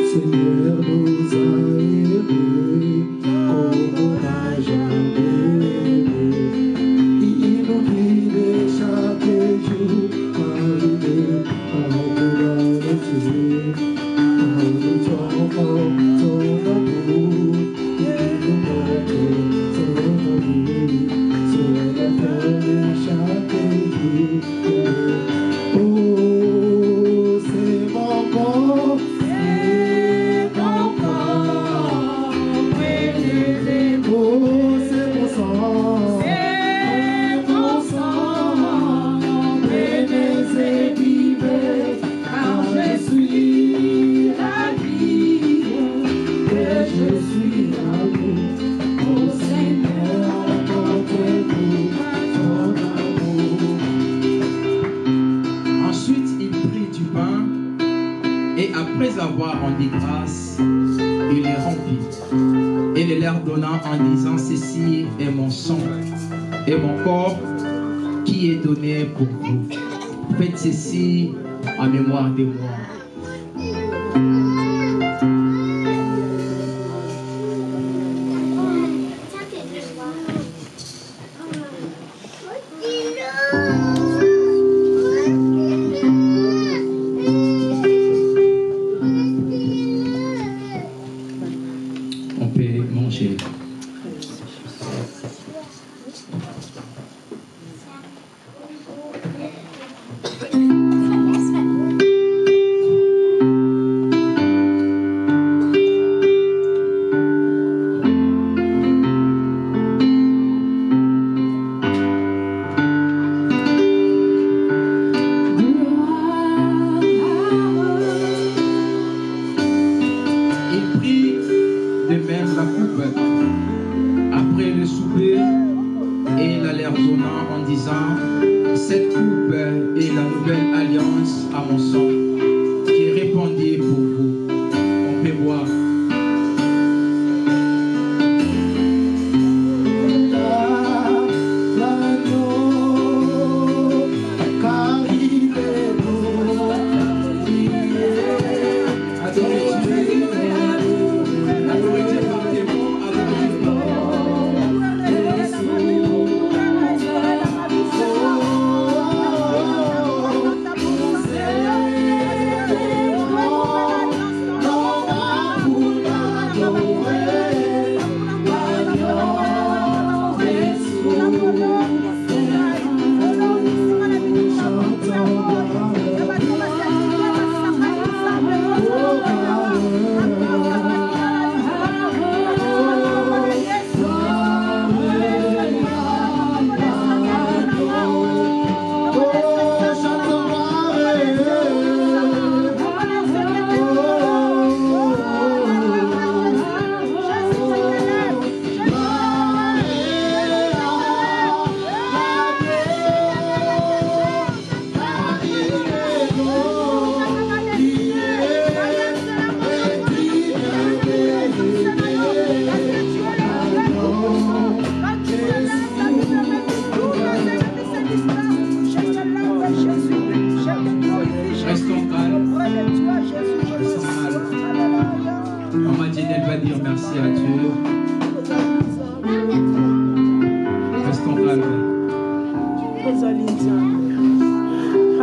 Seigneur nous a aimés comme on n'a jamais aimé. Il nous guide chaque jour par l'idée, par la laisser, par le temps, son amour. Il nous montre son amour, c'est la fin de chaque jour. Oh, c'est mon corps. Ensuite, il prit du pain et après avoir rendu grâce, il les remplit et les leur donna en disant: ceci est mon sang et mon corps qui est donné pour vous. Faites ceci en mémoire de moi. nouvelle alliance à mon sang qui est répandue pour vous. On peut voir.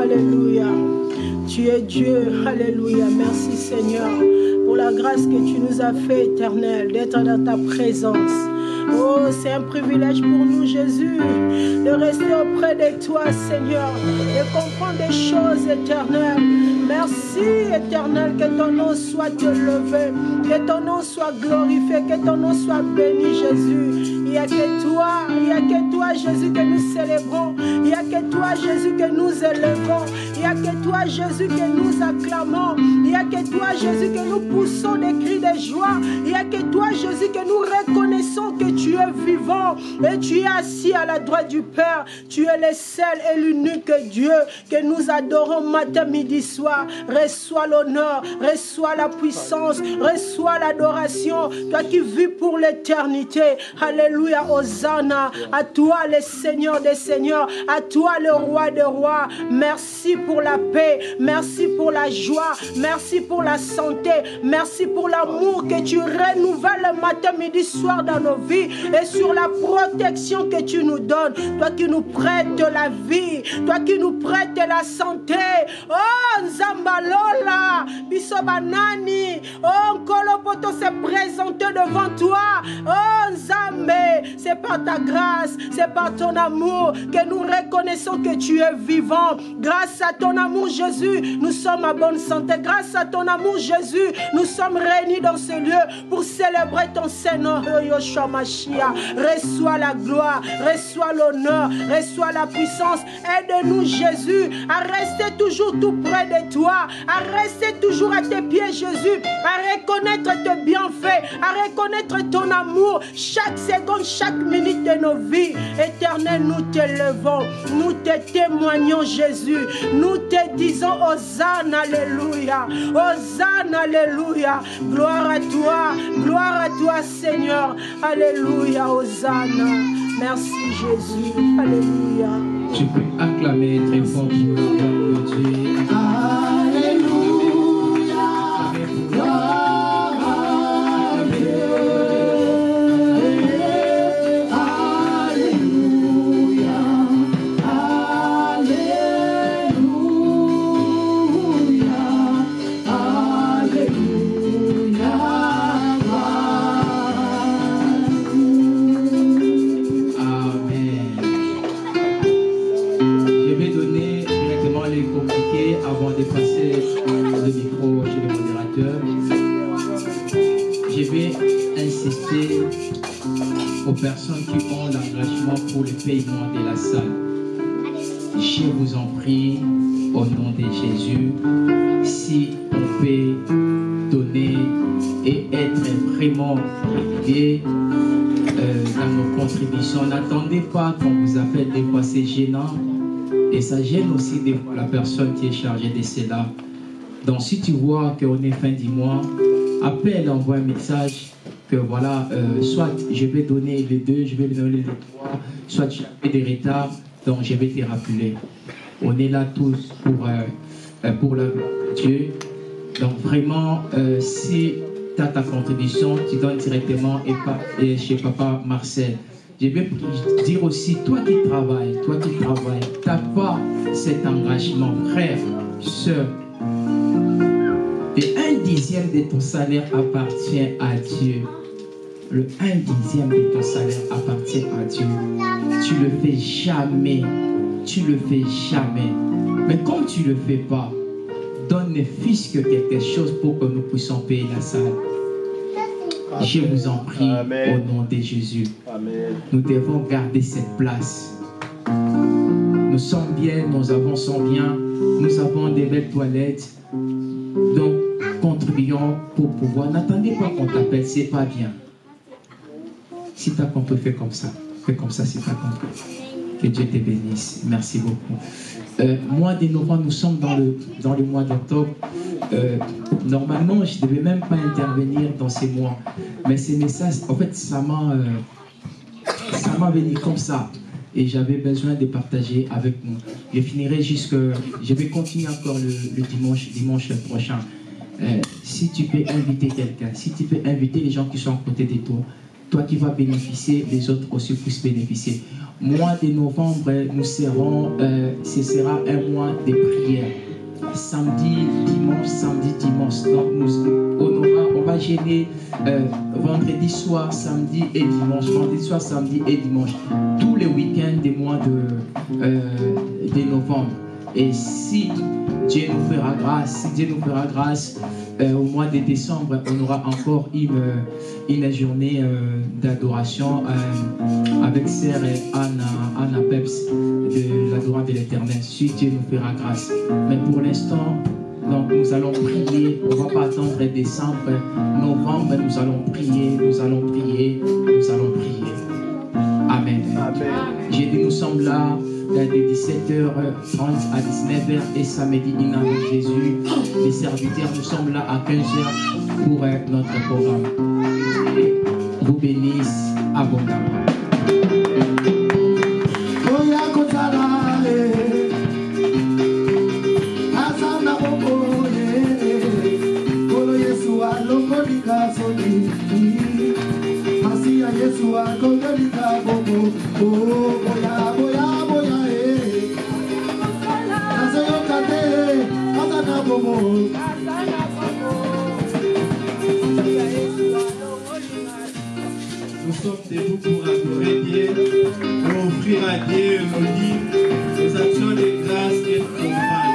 Alléluia. Tu es Dieu. Alléluia. Merci Seigneur pour la grâce que tu nous as fait, éternel, d'être dans ta présence. Oh, c'est un privilège pour nous, Jésus, de rester auprès de toi, Seigneur, et comprendre des choses éternelles. Merci, éternel, que ton nom soit élevé, que ton nom soit glorifié, que ton nom soit béni, Jésus. Il n'y a que toi, Jésus, que nous célébrons. Il n'y a que toi, Jésus, que nous élevons. Il n'y a que toi, Jésus, que nous acclamons. Il n'y a que toi, Jésus, que nous poussons des cris de joie. Il n'y a que toi, Jésus, que nous reconnaissons que tu es vivant et tu es assis à la droite du Père. Tu es le seul et l'unique Dieu que nous adorons matin, midi, soir. Reçois l'honneur, reçois la puissance, reçois l'adoration. Toi qui vis pour l'éternité. Alléluia, Hosanna. À toi, le Seigneur des Seigneurs. À toi, le Roi des Rois. Merci pour la paix. Merci pour la joie. Merci pour la santé. Merci pour l'amour que tu renouvelles le matin, midi, soir dans nos vies. Et sur la protection que tu nous donnes. Toi qui nous prêtes la vie. Toi qui nous prêtes la santé. Oh, Nzambalola. Bisobanani. Oh, Nkolopoto s'est présenté devant toi. Oh, Nzambe. C'est par ta grâce. C'est par ton amour que nous reconnaissons que tu es vivant. Grâce à ton amour, Jésus, nous sommes à bonne santé. Grâce à ton amour, Jésus, nous sommes réunis dans ce lieu pour célébrer ton Seigneur, Yoshua Mashiach. Reçois la gloire, reçois l'honneur, reçois la puissance. Aide-nous, Jésus, à rester toujours tout près de toi, à rester toujours à tes pieds, Jésus, à reconnaître tes bienfaits, à reconnaître ton amour chaque seconde, chaque minute de nos vies. Éternel, nous t'élevons, nous te témoignons, Jésus. Nous te disons Hosanna, alléluia. Hosanna, alléluia. Gloire à toi, Seigneur. Alléluia, Hosanna. Merci, Jésus. Alléluia. Tu peux acclamer très fort pour le nom de Dieu. Alléluia. Avant de passer le micro chez le modérateur, je vais insister aux personnes qui ont l'engagement pour le paiement de la salle. Je vous en prie, au nom de Jésus, si on peut donner et être vraiment régulier dans nos contributions. N'attendez pas qu'on vous appelle, des fois c'est gênant. Et ça gêne aussi des fois la personne qui est chargée de cela. Donc si tu vois qu'on est fin du mois, appelle, envoie un message que voilà, soit je vais donner les 2, je vais donner les 3, soit tu as des retards, donc je vais te rappeler. On est là tous pour la gloire de Dieu. Donc vraiment, si tu as ta contribution, tu donnes directement et chez Papa Marcel. Je vais dire aussi, toi qui travailles, tu n'as pas cet engagement, frère, soeur. Et 1/10 de ton salaire appartient à Dieu. Le 1/10 de ton salaire appartient à Dieu. Tu le fais jamais. Tu le fais jamais. Mais comme tu ne le fais pas, donne ne fût-ce que quelque chose pour que nous puissions payer la salle. Amen. Je vous en prie. Amen. Au nom de Jésus. Amen. Nous devons garder cette place. Nous sommes bien, nous avançons bien, nous avons des belles toilettes. Donc, contribuons pour pouvoir. N'attendez pas qu'on t'appelle, c'est pas bien. Si tu as compris, fais comme ça. Fais comme ça si tu as compris. Que Dieu te bénisse. Merci beaucoup. Mois de novembre, nous sommes dans le mois d'octobre. Normalement, je ne devais même pas intervenir dans ces mois. Mais ces messages, en fait, ça m'a venu comme ça. Et j'avais besoin de partager avec nous. Je finirai je vais continuer encore le dimanche prochain. Si tu peux inviter quelqu'un, si tu peux inviter les gens qui sont à côté de toi, toi qui vas bénéficier, les autres aussi puissent bénéficier. Mois de novembre, nous serons, ce sera un mois de prière. Samedi, dimanche. Donc on va gêner vendredi soir, samedi et dimanche. Vendredi soir, samedi et dimanche. Tous les week-ends des mois de novembre. Et si Dieu nous fera grâce, au mois de décembre, on aura encore une journée d'adoration avec Sœur Anna Peps de l'adoration de l'Éternel, si Dieu nous fera grâce. Mais pour l'instant, donc nous allons prier, on ne va pas attendre décembre, novembre, nous allons prier. Amen. J'ai dit, nous sommes là de 17h30 à 19h et samedi dîner avec Jésus. Les serviteurs, nous sommes là à 15h pour notre programme. Et vous bénisse abondamment. Nous sommes debout pour adorer Dieu, pour offrir à Dieu nos livres, nos actions de grâce et de offrande.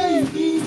Jésus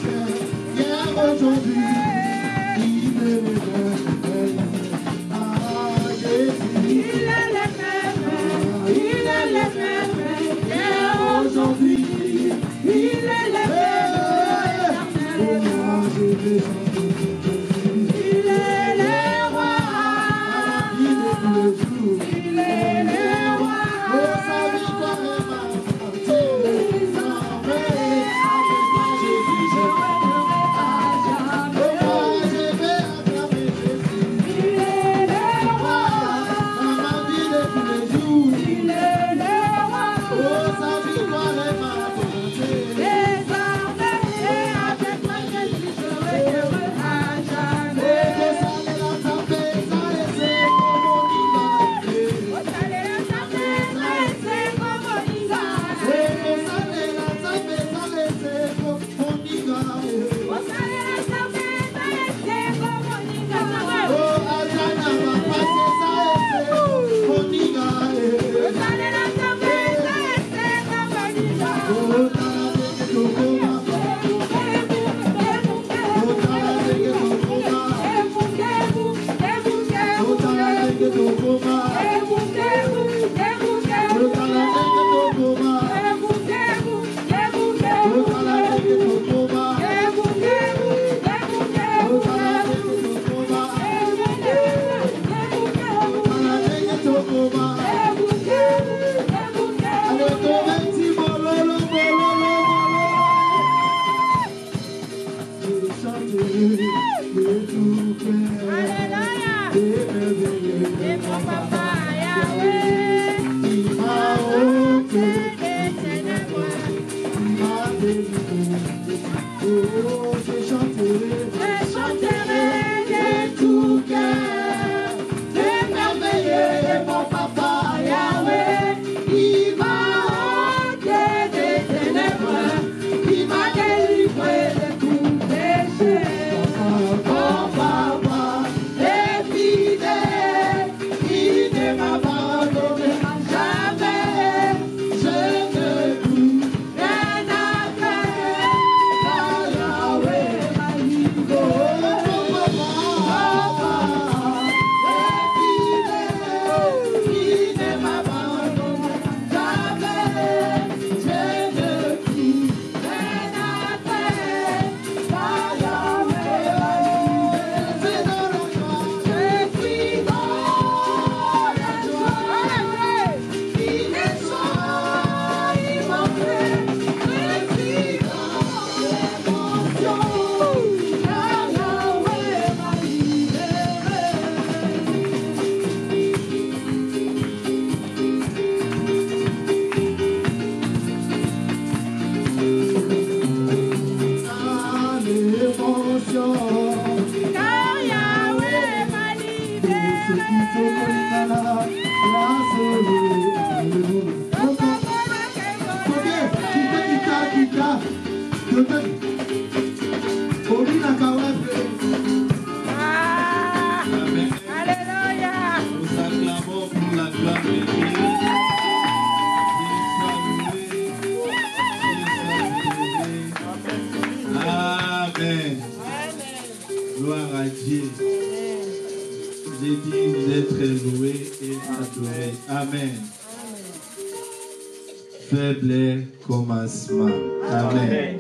Faible commencement. Amen.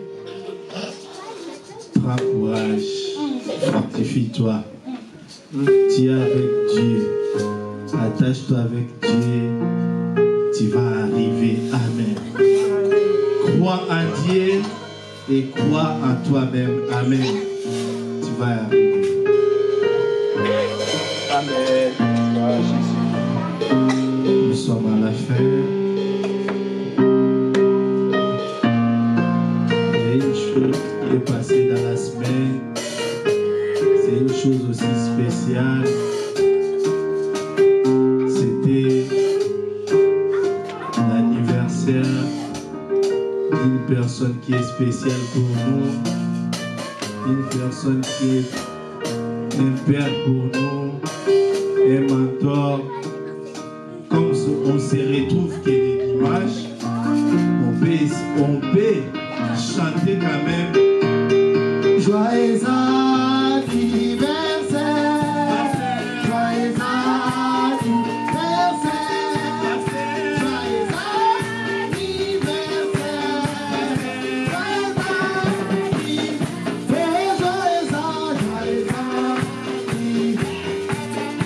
Prends courage. Fortifie-toi. Tiens avec Dieu. Attache-toi avec Dieu. Tu vas arriver. Amen. Crois en Dieu et crois en toi-même. Amen. Tu vas arriver. Amen. Nous sommes à la fin. Qui est passé dans la semaine, c'est une chose aussi spéciale. C'était l'anniversaire d'une personne qui est spéciale pour nous, une personne qui est un père pour nous, un mentor. Comme on se retrouve que les dimanches, on peut chanter quand même. Joyeux anniversaire, joyeux anniversaire, joyeux anniversaire,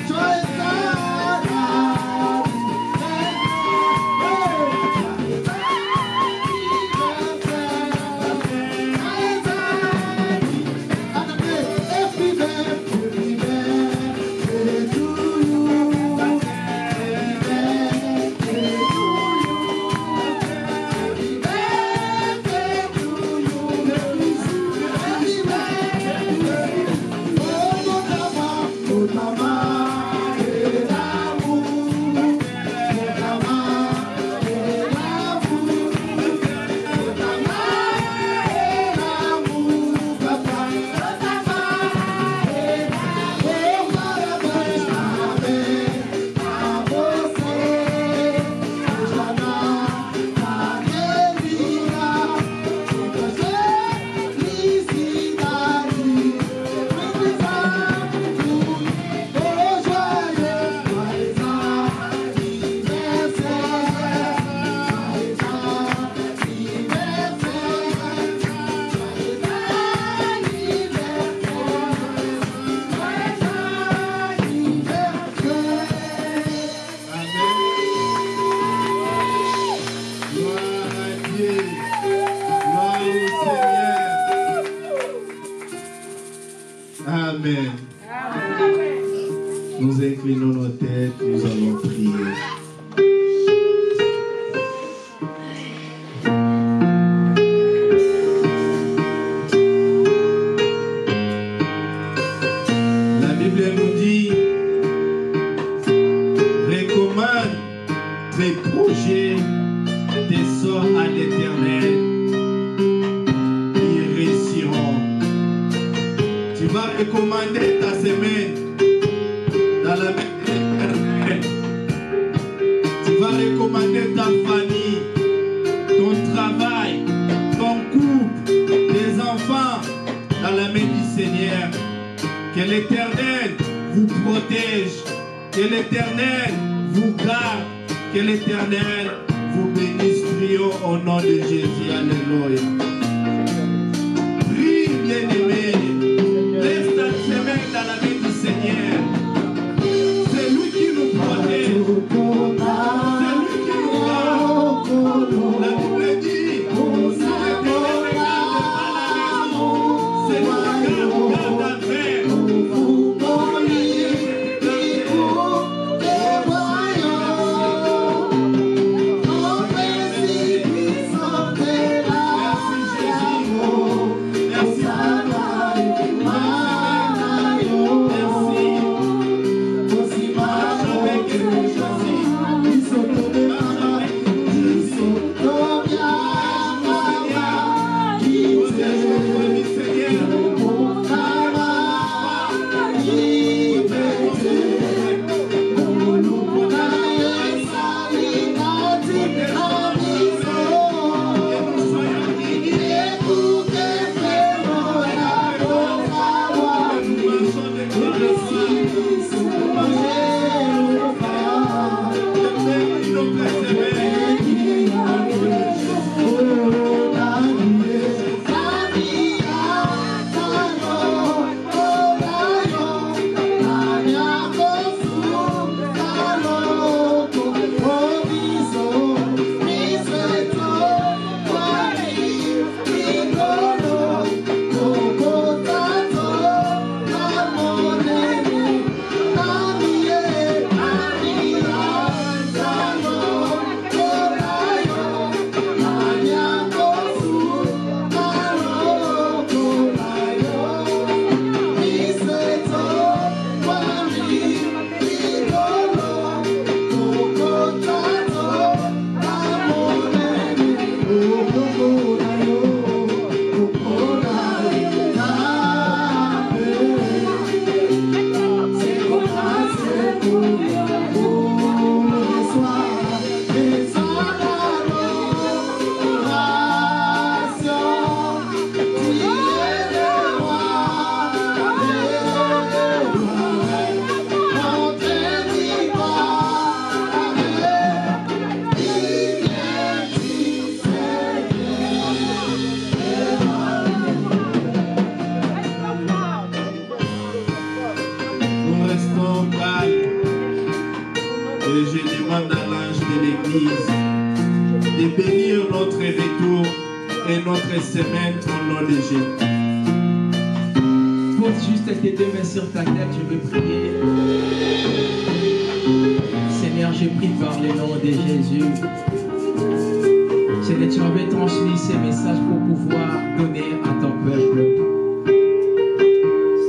joyeux tes projets, tes sorts à l'Éternel, ils réussiront. Tu vas recommander ta semaine dans la main de l'Éternel. Tu vas recommander ta famille, ton travail, ton couple, tes enfants dans la main du Seigneur. Que l'Éternel vous protège, que l'Éternel vous garde, que l'Éternel vous bénisse. Prions au nom de Jésus. Alléluia. Prie, bien-aimé. Laisse ta semaine dans la main du Seigneur. C'est lui qui nous protège. C'est lui qui nous garde. La Bible dit, si l'Éternel ne garde pas la maison, c'est lui qui nous garde à faire. Sur ta tête, je vais prier. Seigneur, je prie par le nom de Jésus. Seigneur, tu m'avais transmis ces messages pour pouvoir donner à ton peuple.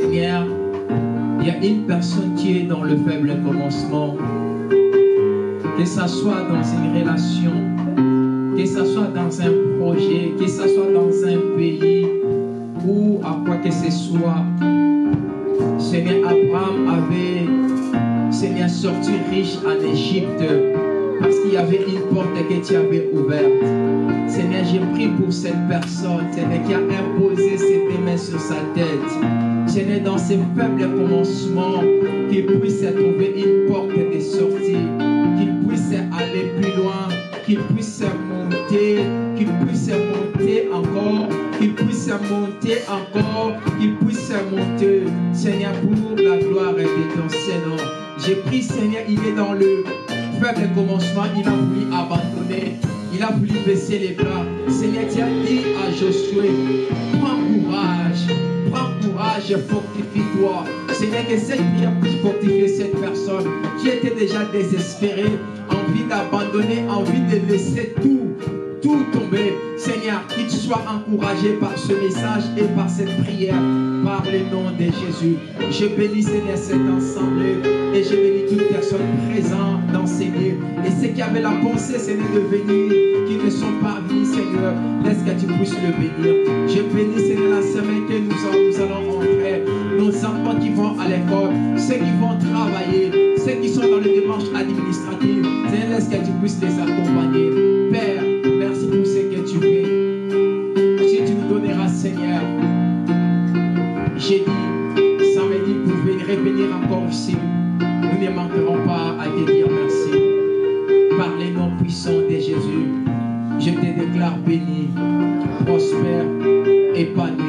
Seigneur, il y a une personne qui est dans le faible commencement. Que ça soit dans une relation, que ça soit dans un projet, que ça soit dans un pays ou à quoi que ce soit. Seigneur, Abraham avait, Seigneur, sorti riche en Égypte parce qu'il y avait une porte que tu avais ouverte. Seigneur, j'ai prié pour cette personne, Seigneur, qui a imposé ses mains sur sa tête. Seigneur, dans ses faibles commencements, qu'il puisse trouver une porte de sortie, qu'il puisse aller plus loin, qu'il puisse monter encore, qu'il puisse monter encore, qu'il puisse monter, Seigneur, pour la gloire de ton Seigneur. J'ai pris, Seigneur, il est dans le faible commencement, il a voulu abandonner, il a voulu baisser les bras. Seigneur, tu as dit à Josué, prends courage, fortifie-toi. Seigneur, que cette prière puisse fortifier cette personne qui était déjà désespérée, envie d'abandonner, envie de laisser tout tout tomber. Seigneur, qu'ils soient encouragés par ce message et par cette prière, par le nom de Jésus. Je bénis, Seigneur, cet ensemble et je bénis toute personne présente dans ces lieux. Et ceux qui avaient la pensée, Seigneur, de venir, qui ne sont pas venus, Seigneur, laisse que tu puisses le bénir. Je bénis, Seigneur, la semaine que nous allons entrer, nos enfants qui vont à l'école, ceux qui vont travailler, ceux qui sont dans les démarches administratives. Seigneur, laisse que tu puisses les accompagner. Père, merci pour ce que tu fais. Si tu nous donneras, Seigneur, j'ai dit, samedi, pour revenir encore ici, nous ne manquerons pas à te dire merci. Par les noms puissants de Jésus, je te déclare béni, prospère, épanoui.